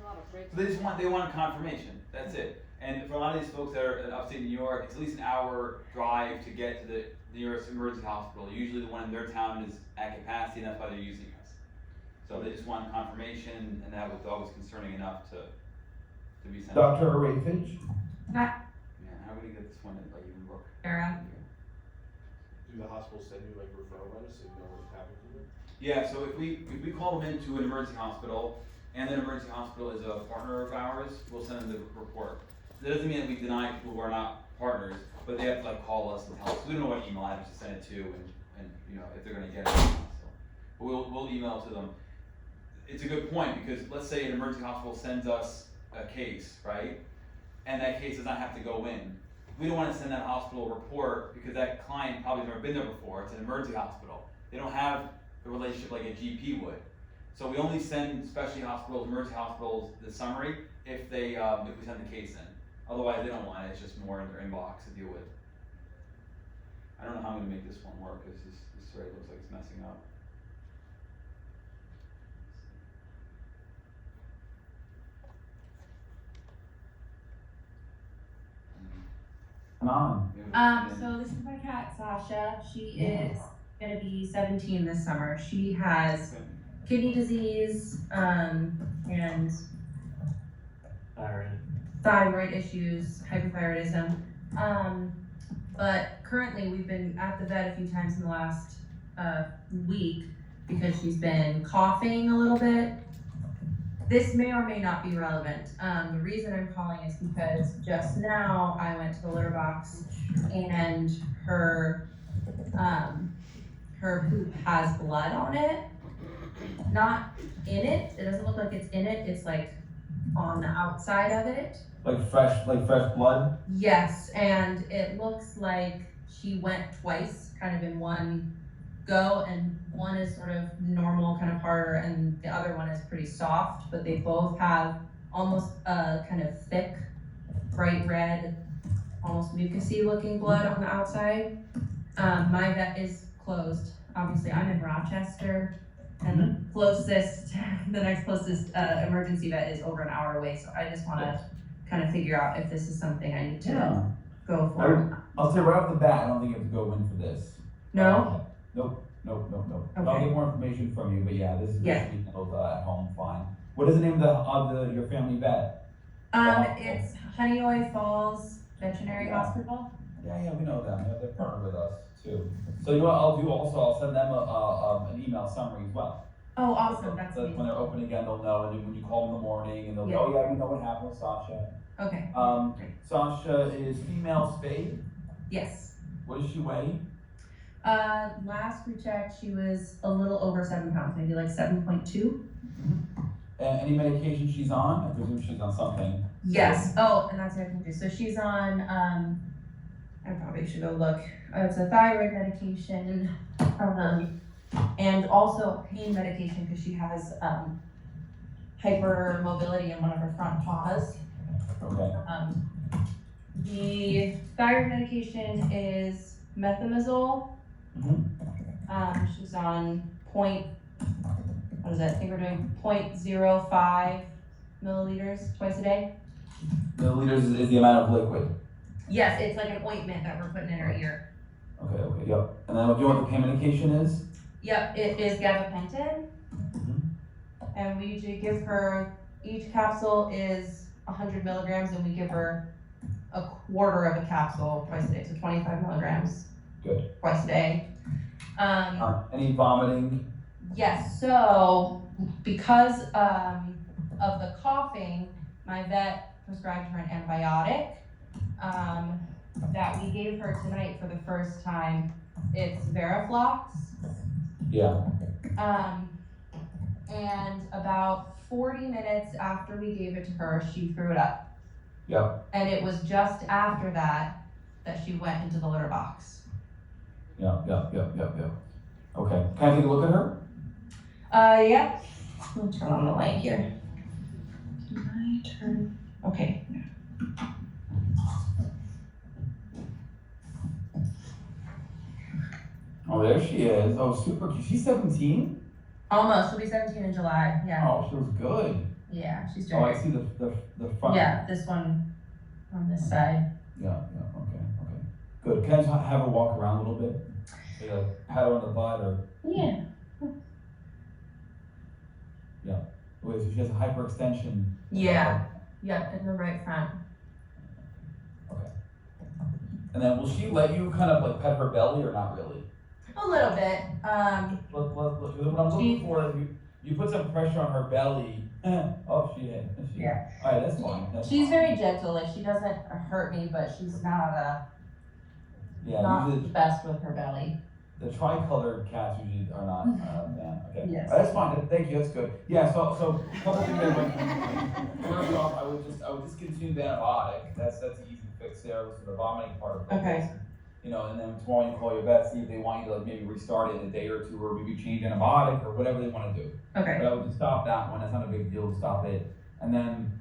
a lot of breaks. So they want a confirmation, that's it. And for a lot of these folks that are in upstate New York, it's at least an hour drive to get to the nearest emergency hospital. Usually the one in their town is at capacity, and that's why they're using us. So they just want confirmation, and that was always concerning enough to be sent. Dr. Arafage? Yeah, how are we gonna get this one in, like, even Brooke? Do the hospital send you like referral letters so you know what's happening to them? Yeah, so if we call them into an emergency hospital, and the emergency hospital is a partner of ours, we'll send them the report. That doesn't mean that we deny people who are not partners, but they have to like call us and tell us. We don't know what email address to send it to, and you know if they're gonna get it or not. So, but we'll email it to them. It's a good point because let's say an emergency hospital sends us a case, right? And that case does not have to go in. We don't want to send that hospital a report because that client probably has never been there before. It's an emergency hospital. They don't have the relationship like a GP would. So we only send specialty hospitals, emergency hospitals, the summary if they if we send the case in. Otherwise, they don't want it. It's just more in their inbox to deal with. I don't know how I'm gonna make this one work because this thread looks like it's messing up. Come on. So this is my cat Sasha. She is gonna be 17 this summer. She has kidney disease, and thyroid issues, hypothyroidism. But currently we've been at the vet a few times in the last week because she's been coughing a little bit. This may or may not be relevant. The reason I'm calling is because just now I went to the litter box and her poop has blood on it. Not in it. It doesn't look like it's in it. It's like on the outside of it. Like fresh blood? Yes, and it looks like she went twice, kind of in one go, and one is sort of normal, kind of harder, and the other one is pretty soft, but they both have almost a kind of thick, bright red, almost mucousy looking blood on the outside. My vet is closed. Obviously, I'm in Rochester, and the next closest emergency vet is over an hour away, so I just wanna kind of figure out if this is something I need to go for. I'll say right off the bat, I don't think you have to go in for this. No? Nope. Okay. I'll get more information from you, but yeah, this is Yeah. just handled at home fine. What is the name of your family vet? It's Honeyoy Falls Veterinary Yeah. Hospital. Yeah, we know them. They're partnered with us too. So you know what I'll do also? I'll send them an email summary as well. Oh, awesome, that's So when amazing. they're open again, they'll know, and then when you call them in the morning, and they'll Yeah. go, oh yeah, we know what happened with Sasha. Okay, Sasha is female spayed. yes. What does she weigh? Last we checked, she was a little over 7 pounds, maybe like 7.2. Any medication she's on? I presume she's on something. Yes, oh, and that's what I can do. So she's on, I probably should go look. It's a thyroid medication, and also pain medication because she has, hypermobility in one of her front paws. Okay. The thyroid medication is methimazole. She's on I think we're doing 0.05 milliliters twice a day. Milliliters is the amount of liquid. Yes, it's like an ointment that we're putting in her ear. Okay, yep. And then what do you want the pain medication is? Yep, it is gabapentin. And we usually give her, each capsule is 100 milligrams, and we give her a quarter of a capsule twice a day, so 25 milligrams. Good. Twice a day. Any vomiting? Yes, so because of the coughing, my vet prescribed her an antibiotic that we gave her tonight for the first time. It's Veriflox. Yeah. And about 40 minutes after we gave it to her, she threw it up. Yep. And it was just after that she went into the litter box. Yep. Okay. Can I take a look at her? Yep. Let me turn on the light here. Can I turn? Okay. Oh, there she is. Oh, super cute. She's 17? Almost. She'll be 17 in July. Yeah. Oh, she looks good. Yeah, she's Oh, I doing. see the front. Yeah, this one on this side. Yeah, okay. Good. Can I just have her walk around a little bit? Maybe like pat her on the butt or, Yeah. wait, so she has a hyperextension. Yeah. Yep, in the right front. Okay. And then will she let you kind of like pet her belly or not really? A little bit. What I'm looking for, you put some pressure on her belly. Oh, she did. Yeah. Alright, that's fine. She's very gentle. Like she doesn't hurt me, but she's not Yeah, not usually the best with her belly. the tri-colored cats usually are not, yeah, okay. Yes. That's fine, thank you, that's good. Yeah, so, a couple things I went through. First off, I would discontinue the antibiotic, that's an easy fix there, with the vomiting part of it. Okay. You know, and then tomorrow you call your vet, see if they want you to like maybe restart it in a day or two, or maybe change antibiotic, or whatever they wanna do. Okay. But I would just stop that one, that's not a big deal to stop it. And then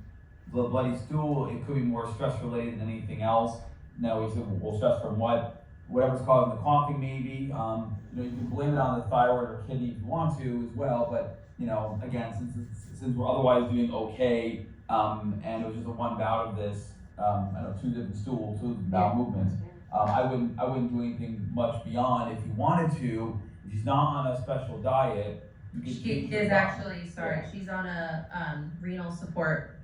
the bloody stool, it could be more stress related than anything else. Now we said, well, stress from what? Whatever's causing the coughing maybe, you know, you can blame it on the thyroid or kidney if you want to as well, but, you know, again, since we're otherwise doing okay, and it was just a one bout of this, I know, 2 different stools, 2 bowel movements, I wouldn't do anything much beyond. If you wanted to, if she's not on a special diet, you could She change her is diet. actually, sorry, she's on a renal support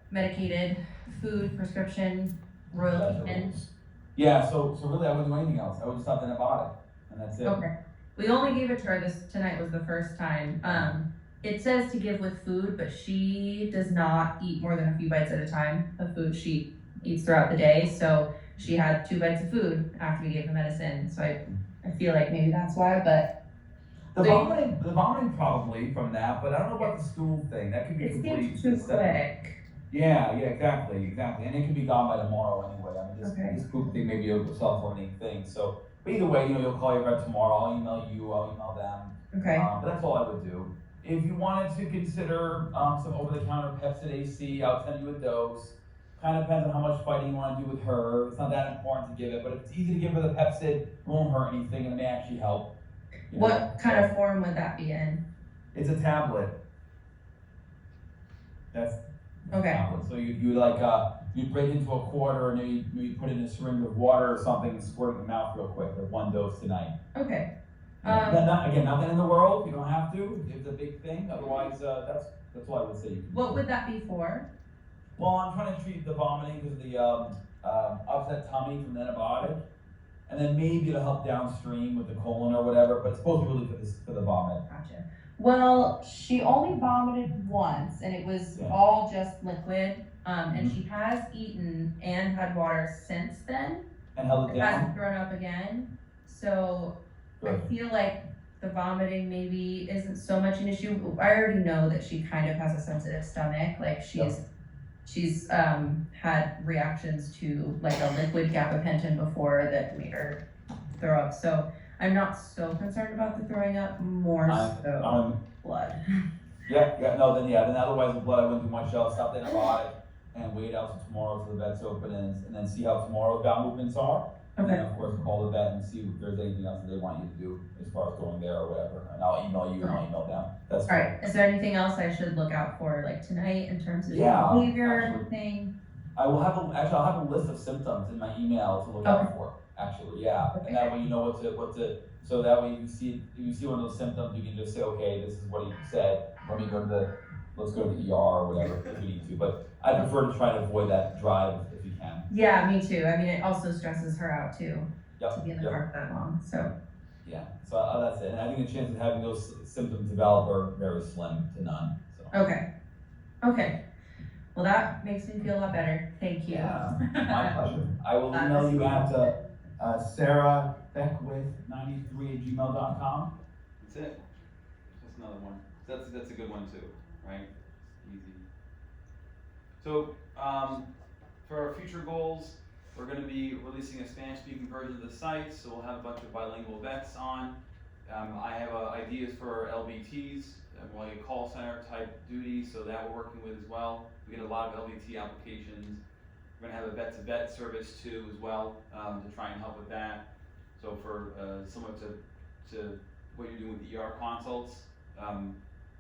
medicated food prescription royalty pin. Yeah, so really I wouldn't do anything else. I would just stop the antibiotic, and that's it. Okay. We only gave it to her tonight was the first time. It says to give with food, but she does not eat more than a few bites at a time of food she eats throughout the day. So she had 2 bites of food after we gave the medicine. So I feel like maybe that's why, but The vomiting probably from that, but I don't know about the stool thing. That could be it completely seems too separate. quick. Yeah, exactly, and it can be gone by tomorrow anyway, I mean, Okay. this poop thing may be a self-limiting thing, so, but either way, you'll call your vet tomorrow, I'll email you, I'll email them. Okay. But that's all I would do. If you wanted to consider, some over-the-counter Pepsid AC, I'll send you a dose. Kind of depends on how much fighting you wanna do with her, it's not that important to give it, but if it's easy to give her the Pepsid, it won't hurt anything, and it may actually help. You know? What kind of form would that be in? It's a tablet. That's a Okay. tablet. So you like you break into a quarter and maybe put in a syringe of water or something and squirt it in the mouth real quick, like 1 dose tonight. Okay. Nothing in the world. You don't have to. It's a big thing. Otherwise, that's what I would say. What would that be for? Well, I'm trying to treat the vomiting because of the upset tummy from the antibiotic, and then maybe it'll help downstream with the colon or whatever. But it's supposed to be really for the vomit. Gotcha. Well, she only vomited once, and it was Yeah. all just liquid. And she has eaten and had water since then. And held it It hasn't down. thrown up again. So I Good. feel like the vomiting maybe isn't so much an issue. I already know that she kind of has a sensitive stomach. Like she's had reactions to like a liquid gabapentin before that made her throw up. So I'm not so concerned about the throwing up, more so blood. Then otherwise with blood I wouldn't do much else, stop the antibiotic and wait out till tomorrow till the vet's open and then see how tomorrow's bowel movements are. And then of course call the vet and see if there's anything else that they want you to do as far as going there or whatever. And I'll email you and I'll email them. That's All right, is there anything else I should look out for like tonight in terms of Yeah, behavior or absolutely. anything? I'll have a list of symptoms in my email to look out for, actually, yeah. Okay. And that way you know what to, so that way if you see one of those symptoms, you can just say, okay, this is what he said, let's go to the ER or whatever if we need to. But I prefer to try to avoid that drive if you can. Yeah, me too. I mean, it also stresses her out too, to be in the Yep. car for that long, so. Yeah, so that's it. And I think the chances of having those symptoms develop are very slim to none, so. Okay. Well, that makes me feel a lot better. Thank you. Yeah, my pleasure. I will That email is you at sarahbeckwith93@gmail.com. That's it. That's another one. That's a good one too, right? Easy. So, for our future goals, we're gonna be releasing a Spanish-speaking version of the site, so we'll have a bunch of bilingual vets on. I have ideas for LVTs, like a call center type duty, so that we're working with as well. We get a lot of LVT applications. We're gonna have a vet-to-vet service too as well, to try and help with that. So for, similar to what you're doing with the ER consults,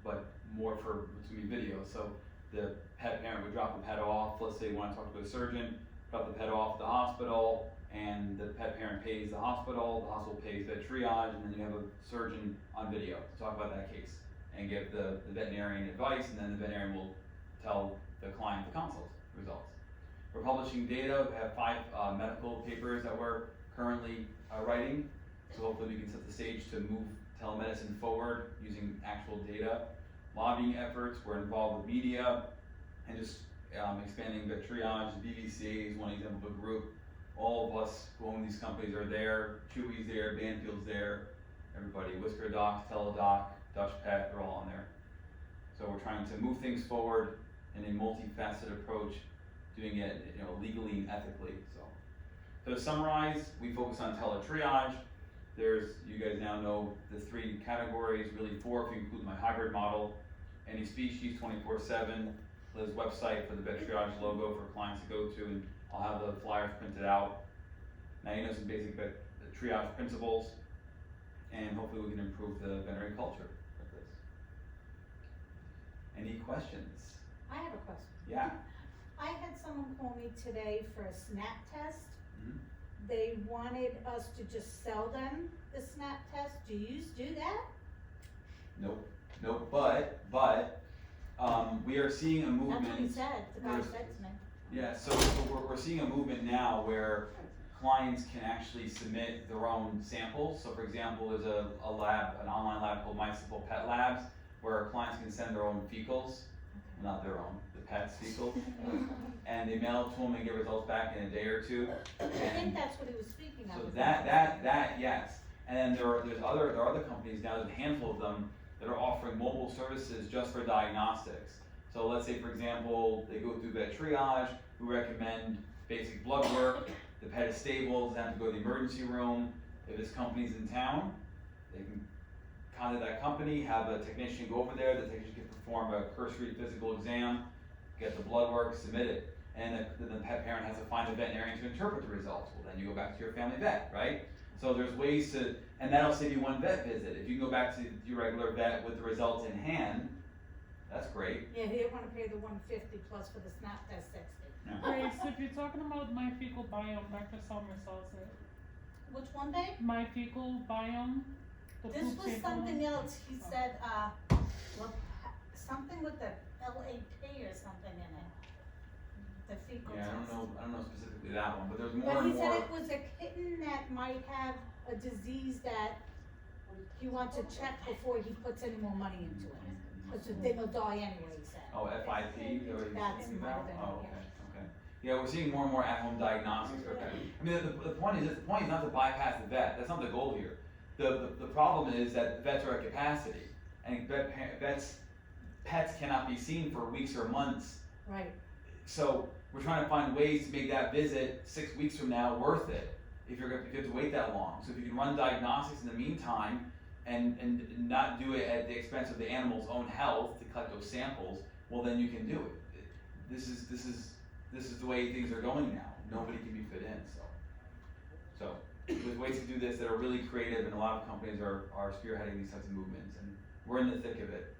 but more for, it's gonna be video. So the pet parent would drop the pet off, let's say you wanna talk to a surgeon, drop the pet off at the hospital, and the pet parent pays the hospital pays VetTriage, and then you have a surgeon on video to talk about that case and give the veterinarian advice, and then the veterinarian will tell the client the consult results. We're publishing data. We have 5 medical papers that we're currently writing, so hopefully we can set the stage to move telemedicine forward using actual data. Lobbying efforts, we're involved with media, and just expanding VetTriage. BVCA is one example of a group. All of us who own these companies are there. Chewy's there, Banfield's there, everybody. Whisker Docs, Teledoc, Dutch Pet, they're all on there. So we're trying to move things forward in a multifaceted approach, doing it, legally and ethically. So to summarize, we focus on teletriage. You guys now know the 3 categories, really 4 if you include my hybrid model. Any species, 24/7. Liv's website for the VetTriage logo for clients to go to, and I'll have the flyers printed out. Now you know some basic triage principles, and hopefully we can improve the veterinary culture with this. Any questions? I have a question. Yeah. I had someone call me today for a SNAP test. Mhm. They wanted us to just sell them the SNAP test. Do you do that? Nope, but, we are seeing a movement. That's what he said, the guy said to me. Yeah, so we're seeing a movement now where clients can actually submit their own samples. So for example, there's a lab, an online lab called My Simple Pet Labs, where clients can send their own fecals, not their own, the pet's fecals, and they mail it to them and get results back in a day or 2. I think that's what he was speaking of. So that yes. And then there are other companies now, there's a handful of them that are offering mobile services just for diagnostics. So let's say, for example, they go through VetTriage, we recommend basic blood work, the pet is stable, doesn't have to go to the emergency room. If this company's in town, they can contact that company, have a technician go over there, the technician can perform a cursory physical exam, get the blood work, submit it, and the pet parent has to find a veterinarian to interpret the results. Well, then you go back to your family vet, right? So there's ways to, and that'll save you one vet visit. If you can go back to your regular vet with the results in hand, that's great. Yeah, he didn't wanna pay the 150 plus for the snap test 60. Right, so if you're talking about my fecal biome, Dr. Sommer saws it. Which one, babe? My fecal biome, the This poop was sample. something else, he said, well, something with the LAP or something in it. The fecal Yeah, test. I don't know specifically that one, but there's more But and he said more. it was a kitten that might have a disease that he wants to check before he puts any more money into it. Cause the thing will die anyway, he said. Oh, FIP, is that what you're That's thinking might about? have been, Oh, yeah. okay. Yeah, we're seeing more and more at-home diagnostics for pets. I mean, the point is not to bypass the vet, that's not the goal here. The problem is that vets are at capacity, and pets cannot be seen for weeks or months. Right, So, we're trying to find ways to make that visit 6 weeks from now worth it, if you have to wait that long. So if you can run diagnostics in the meantime, and not do it at the expense of the animal's own health to collect those samples, well then you can do it. This is the way things are going now. Nobody can be fit in, so there's ways to do this that are really creative, and a lot of companies are spearheading these types of movements, and we're in the thick of it.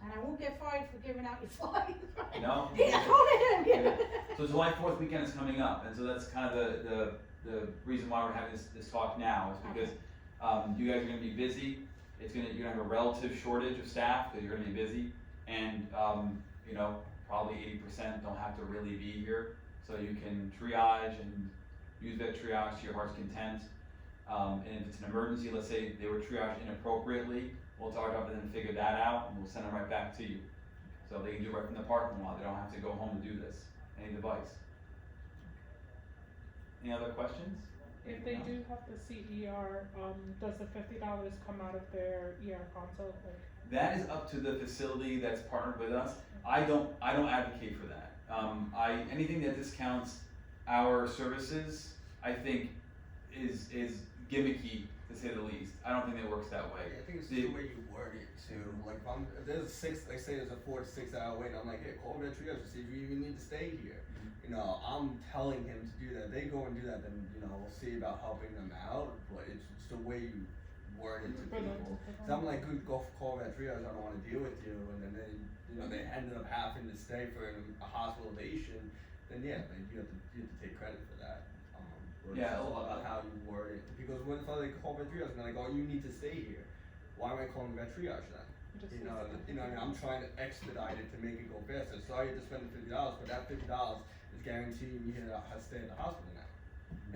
and I won't get fired for giving out your flyers. No? Yeah, go ahead, yeah. So July 4th weekend is coming up, and so that's kind of the reason why we're having this talk now, is because you guys are gonna be busy. You're gonna have a relative shortage of staff, because you're gonna be busy, and you know, probably 80% don't have to really be here. So you can triage and use VetTriage to your heart's content. And if it's an emergency, let's say they were triaged inappropriately, we'll talk about them and figure that out, and we'll send them right back to you. So they can do it right from the parking lot. They don't have to go home to do this, any device. Any other questions? If they do have to see ER, does the $50 come out of their ER consult? Like, That is up to the facility that's partnered with us. I don't advocate for that. Anything that discounts our services, I think is gimmicky, to say the least. I don't think it works that way. Yeah, I think it's just the way you word it too. Like if there's a 4 to 6 hour wait, I'm like, hey, call VetTriage to see if you even need to stay here. You know, I'm telling him to do that. They go and do that, then you know we'll see about helping them out. But it's just the way you word it to people. So I'm like, good, go call VetTriage. I don't want to deal with you. And then they ended up having to stay for a hospitalization. Then yeah, you have to take credit for that. But Yeah, it's all about how you word it. Because what if I call VetTriage and they're like, oh, you need to stay here? Why am I calling VetTriage then? You know, I'm trying to expedite it to make it go faster. So I had to spend the $50, but that $50 is guaranteeing me to stay at the hospital now.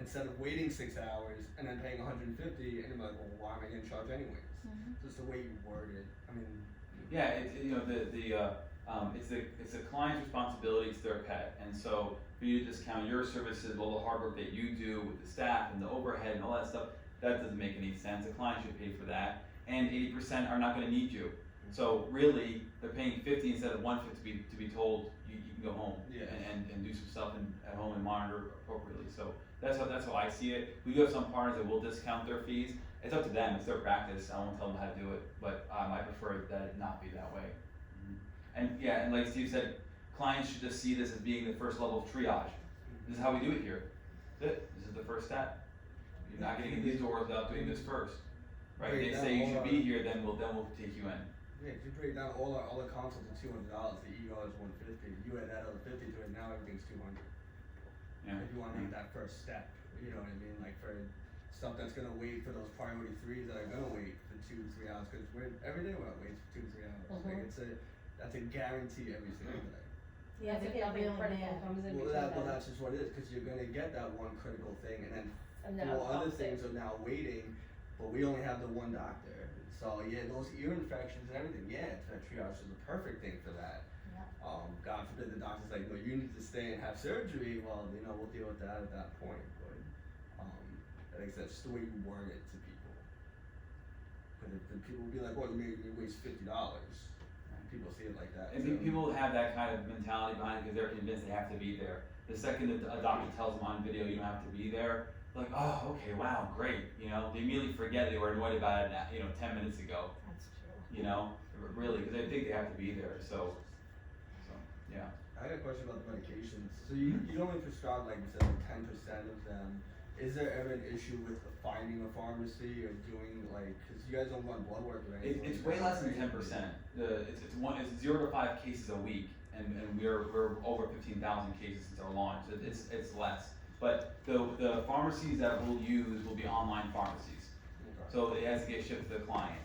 Instead of waiting 6 hours and then paying $150, and I'm like, well, why am I getting charged anyways? Just the way you word it. I mean. Yeah, it's the client's responsibility to their pet, and so for you to discount your services, all the hard work that you do with the staff and the overhead and all that stuff, that doesn't make any sense. The client should pay for that, and 80% are not going to need you. So really, they're paying 50 instead of 150 to be told you can go home and do some stuff at home and monitor appropriately. So that's how I see it. We do have some partners that will discount their fees. It's up to them. It's their practice. I won't tell them how to do it, but I prefer that it not be that way. And like Steve said, clients should just see this as being the first level of triage. This is how we do it here. This is the first step. You're not getting in these doors without doing this first, right? They say you should be here, then we'll take you in. Yeah, if you break down all the consults at $200, the ER is $150. You add that other $50 to it, now everything's $200. Yeah. If you want to make that first step, you know what I mean? Like for stuff that's gonna wait for those priority 3s that are gonna wait for 2-3 hours, because every day we're gonna wait for 2-3 hours. Like that's a guarantee every single day. Yeah, they get nothing really critical mad. comes in Well, between that's just what it is, because you're gonna get that one critical thing, and then and then 4 other it's things are now waiting, but we only have the one doctor. So yeah, those ear infections and everything, VetTriage is the perfect thing for that. Yeah. God forbid the doctor's like, no, you need to stay and have surgery. Well, we'll deal with that at that point. But like I said, it's just the way you word it to people. Because if the people will be like, well, you made me waste $50. people see it like that. And too. people have that kind of mentality behind it because they're convinced they have to be there. The second that a doctor tells them on video you don't have to be there, they're like, oh, okay, wow, great. You know, they immediately forget they were annoyed about it, 10 minutes ago. That's true. You know, really, because they think they have to be there. So yeah. I had a question about the medications. So you only prescribe, like you said, like 10% of them. Is there ever an issue with finding a pharmacy or doing like, because you guys don't run blood work or anything? It's way less than 10%. It's 0 to 5 cases a week, and we're over 15,000 cases since our launch. It's less. But the pharmacies that we'll use will be online pharmacies. Okay. So it has to get shipped to the client.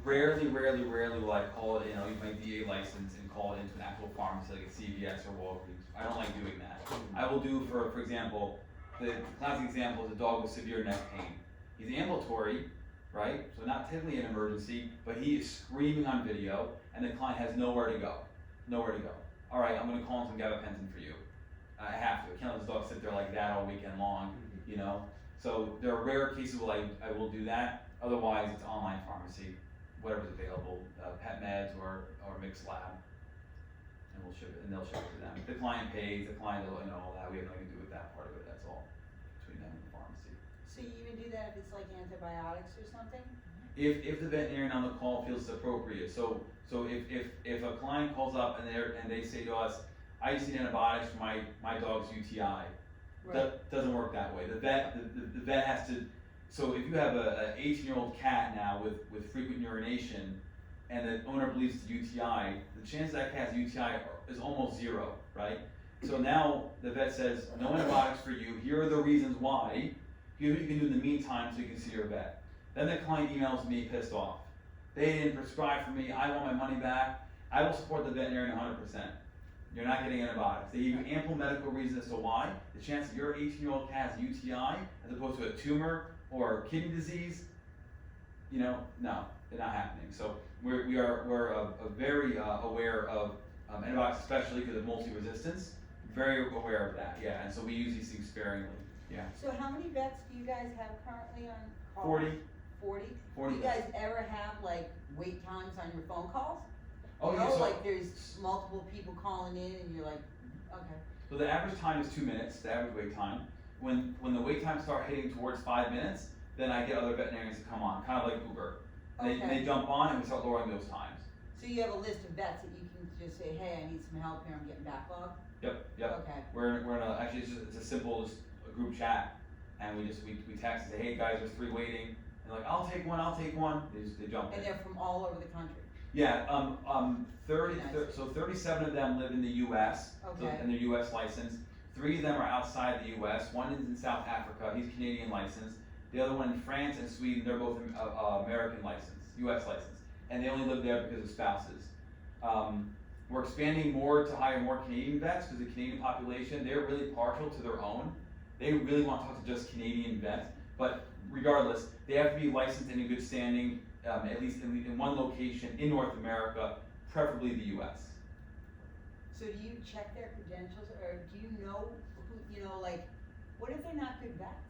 Rarely will I call it, use my DA license and call it into an actual pharmacy like a CVS or Walgreens. I don't like doing that. I will do, for example, the classic example is a dog with severe neck pain. He's ambulatory, right? So not technically an emergency, but he is screaming on video, and the client has nowhere to go. All right, I'm gonna call in some gabapentin for you. I have to. I can't let this dog sit there like that all weekend long, you know? So there are rare cases where I will do that. Otherwise, it's online pharmacy, whatever's available, pet meds or mixed lab, and we'll ship it, and they'll ship it to them. The client pays, the client will, all that. We have nothing to do with that part of it. That's all between them and the pharmacy. So you even do that if it's like antibiotics or something? If the veterinarian on the call feels it's appropriate. So if a client calls up and they say to us, I just need antibiotics for my dog's UTI. That doesn't work that way. The vet has to. So if you have an 18-year-old cat now with frequent urination, and the owner believes it's UTI, the chance that cat has UTI is almost zero, right? So now the vet says, no antibiotics for you. Here are the reasons why. Here's what you can do in the meantime so you can see your vet. Then the client emails me pissed off. They didn't prescribe for me. I want my money back. I will support the veterinarian 100%. You're not getting antibiotics. They give you ample medical reasons as to why. The chance that your 18-year-old cat has UTI as opposed to a tumor or kidney disease, no, they're not happening. So we're very aware of antibiotics, especially because of multi-resistance. Very aware of that, yeah. And so we use these things sparingly, yeah. So how many vets do you guys have currently on call? 40. 40? 40 Do you guys ever have like wait times on your phone calls? Oh, You yeah, know, so, like there's multiple people calling in and you're like, okay. so the average time is 2 minutes, the average wait time. When the wait times start hitting towards 5 minutes, then I get other veterinarians to come on, kind of like Uber. They jump on and we start lowering those times. So you have a list of vets that you can just say, hey, I need some help here, I'm getting backlogged? Yep. Okay. We're in a, actually it's a simple just a group chat, and we text and say, hey guys, there's 3 waiting, and they're like, I'll take one. They jump in. And they're from all over the country? Yeah, 37 of them live in the U.S. Okay. And they're U.S. licensed. 3 of them are outside the U.S. One is in South Africa. He's Canadian licensed. The other one in France and Sweden. They're both American licensed, U.S. licensed, and they only live there because of spouses. We're expanding more to hire more Canadian vets because the Canadian population, they're really partial to their own. They really want to talk to just Canadian vets, but regardless, they have to be licensed and in good standing, at least in one location in North America, preferably the U.S. So do you check their credentials, or do you know who, like, what if they're not good vets?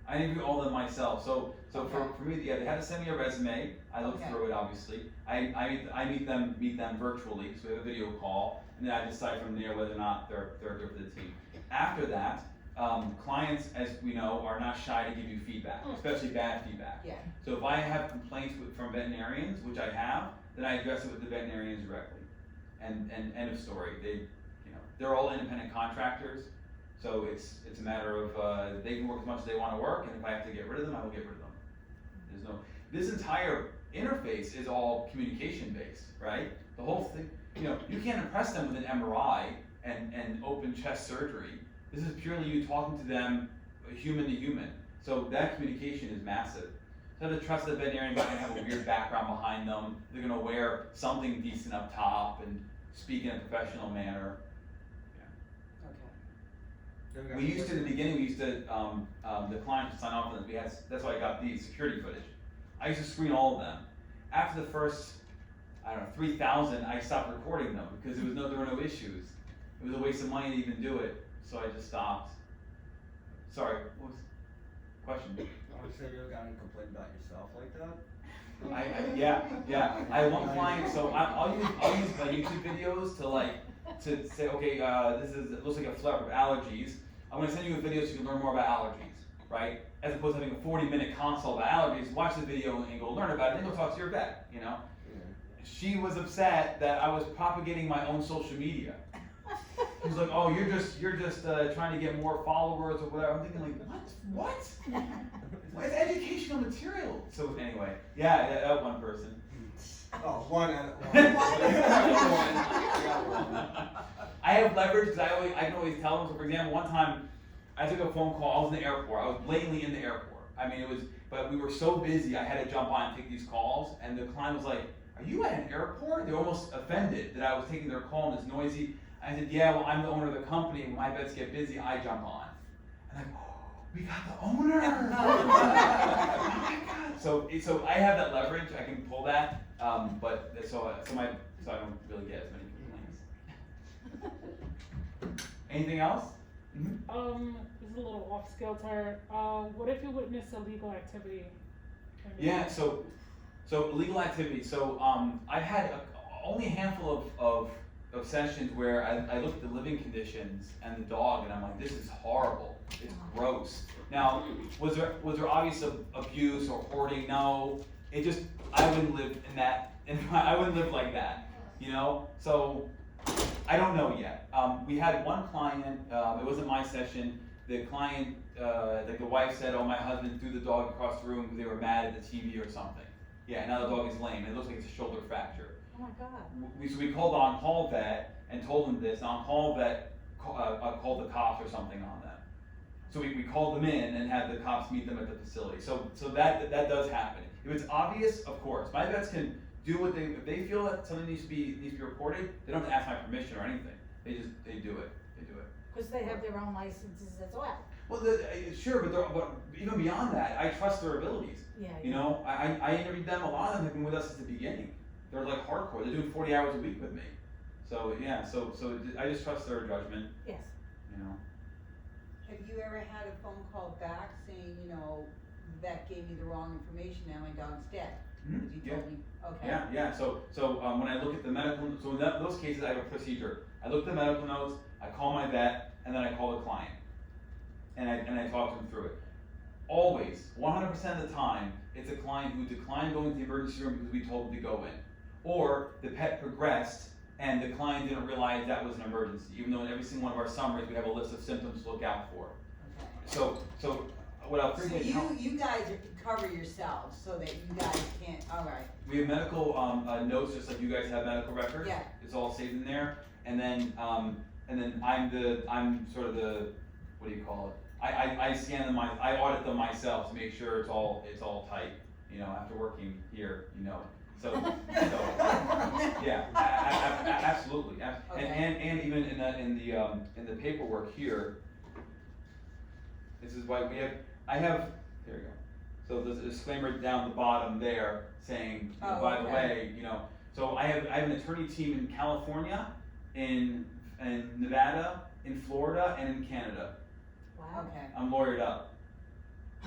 I interview all of them myself. So Okay. for me, yeah, they had to send me a resume. I look Okay. through it, obviously. I meet them virtually, so we have a video call, and then I decide from there whether or not they're good for the team. After that, clients, as we know, are not shy to give you feedback, especially bad feedback. Yeah. So if I have complaints from veterinarians, which I have, then I address it with the veterinarians directly. And end of story. They're all independent contractors, so it's a matter of they can work as much as they want to work, and if I have to get rid of them, I will get rid of them. This entire interface is all communication based, right? The whole thing, you can't impress them with an MRI and open chest surgery. This is purely you talking to them, human to human. So that communication is massive. So to trust the veterinarian is going to have a weird background behind them. They're going to wear something decent up top and speak in a professional manner. Okay. We used to, in the beginning, the client would sign off on this. That's why I got these security footage. I used to screen all of them. After the first, 3,000, I stopped recording them because there were no issues. It was a waste of money to even do it, so I just stopped. Sorry, what was the question? I would say you ever got any complaint about yourself like that? Yeah, I have one client, so I'll use my YouTube videos to say, okay, it looks like a flare of allergies. I'm gonna send you a video so you can learn more about allergies, right? As opposed to having a 40-minute consult about allergies, watch the video and go learn about it, then go talk to your vet, you know? She was upset that I was propagating my own social media. She was like, oh, you're just trying to get more followers or whatever. I'm thinking like, what? It's educational material. So anyway, that one person. Oh, one. I have leverage because I can always tell them. So for example, one time I took a phone call. I was in the airport. I was blatantly in the airport. I mean, but we were so busy. I had to jump on and take these calls. And the client was like, "Are you at an airport?" They were almost offended that I was taking their call and it's noisy. I said, "Yeah, well, I'm the owner of the company. When my vets get busy, I jump on." And I'm like, "Oh, we got the owner!" Oh my God. So I have that leverage. I can pull that. But so I don't really get as many complaints. Anything else? Mm-hmm. This is a little off kilter. What if you witness illegal activity? Yeah. So illegal activity. So I've had only a handful of sessions where I look at the living conditions and the dog and I'm like, this is horrible. It's gross. Now, was there obvious abuse or hoarding? No. I wouldn't live in that, I wouldn't live like that, you know? So, I don't know yet. We had one client, it wasn't my session, the client, like the wife said, oh, my husband threw the dog across the room because they were mad at the TV or something. Yeah, now the dog is lame, it looks like it's a shoulder fracture. Oh my God. So we called the on-call vet and told them this, and on-call vet called the cops or something on them. So we called them in and had the cops meet them at the facility. So that does happen. If it's obvious, of course. My vets can do if they feel that something needs to be reported, they don't have to ask my permission or anything. They do it. Because they have their own licenses as well. Well, sure, but even beyond that, I trust their abilities. Yeah. You know, I interviewed them. A lot of them have been with us since the beginning. They're like hardcore. They're doing 40 hours a week with me. So yeah, so I just trust their judgment. Yes. You know. Have you ever had a phone call back saying, the vet gave me the wrong information, now my dog's dead? Mm-hmm. You told me, okay. Yeah. So when I look at the medical, so in those cases I have a procedure. I look at the medical notes, I call my vet, and then I call the client, and I talk to them through it. Always, 100% of the time, it's a client who declined going to the emergency room because we told them to go in, or the pet progressed and the client didn't realize that was an emergency, even though in every single one of our summaries we have a list of symptoms to look out for. Okay. So what I'll So you guys cover yourselves so that you guys can't, all right. We have medical notes, just like you guys have medical records. Yeah. It's all saved in there, and then I'm sort of the, what do you call it? I scan them, I audit them myself to make sure it's all tight. You know, after working here, you know. So yeah, absolutely. Okay. And even in the paperwork here, this is why here we go. So there's a disclaimer down the bottom there saying, by the way, so I have an attorney team in California, in Nevada, in Florida, and in Canada. Wow. Okay. I'm lawyered up.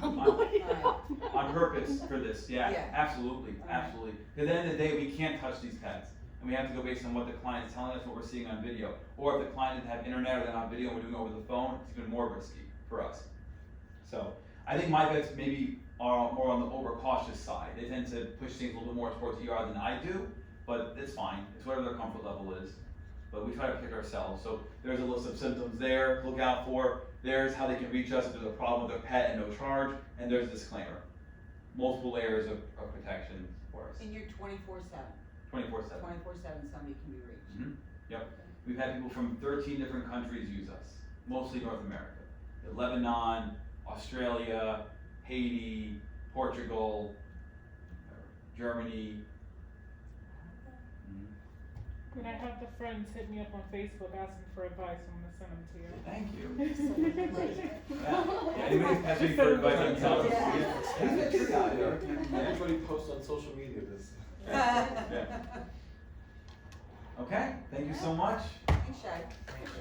On purpose for this, yeah. Absolutely. At the end of the day, we can't touch these pets, and we have to go based on what the client is telling us, what we're seeing on video. Or if the client doesn't have internet or they're not video and we're doing it over the phone, it's even more risky for us. So I think my vets maybe are more on the overcautious side. They tend to push things a little bit more towards ER than I do, but it's fine. It's whatever their comfort level is. But we try to protect ourselves. So there's a list of symptoms there to look out for. There's how they can reach us if there's a problem with their pet and no charge. And there's a disclaimer. Multiple layers of protection for us. And you're 24/7. 24/7. 24/7 somebody can be reached. Mm-hmm. Yep. We've had people from 13 different countries use us. Mostly North America. Lebanon, Australia, Haiti, Portugal, Germany. When I have the friends hit me up on Facebook asking for advice, I'm gonna send them to you. Thank you. Yeah, anybody asking for advice on television? Everybody posts on social media this. Yeah. Okay, thank you so much. Thanks, Shai.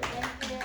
Thank you.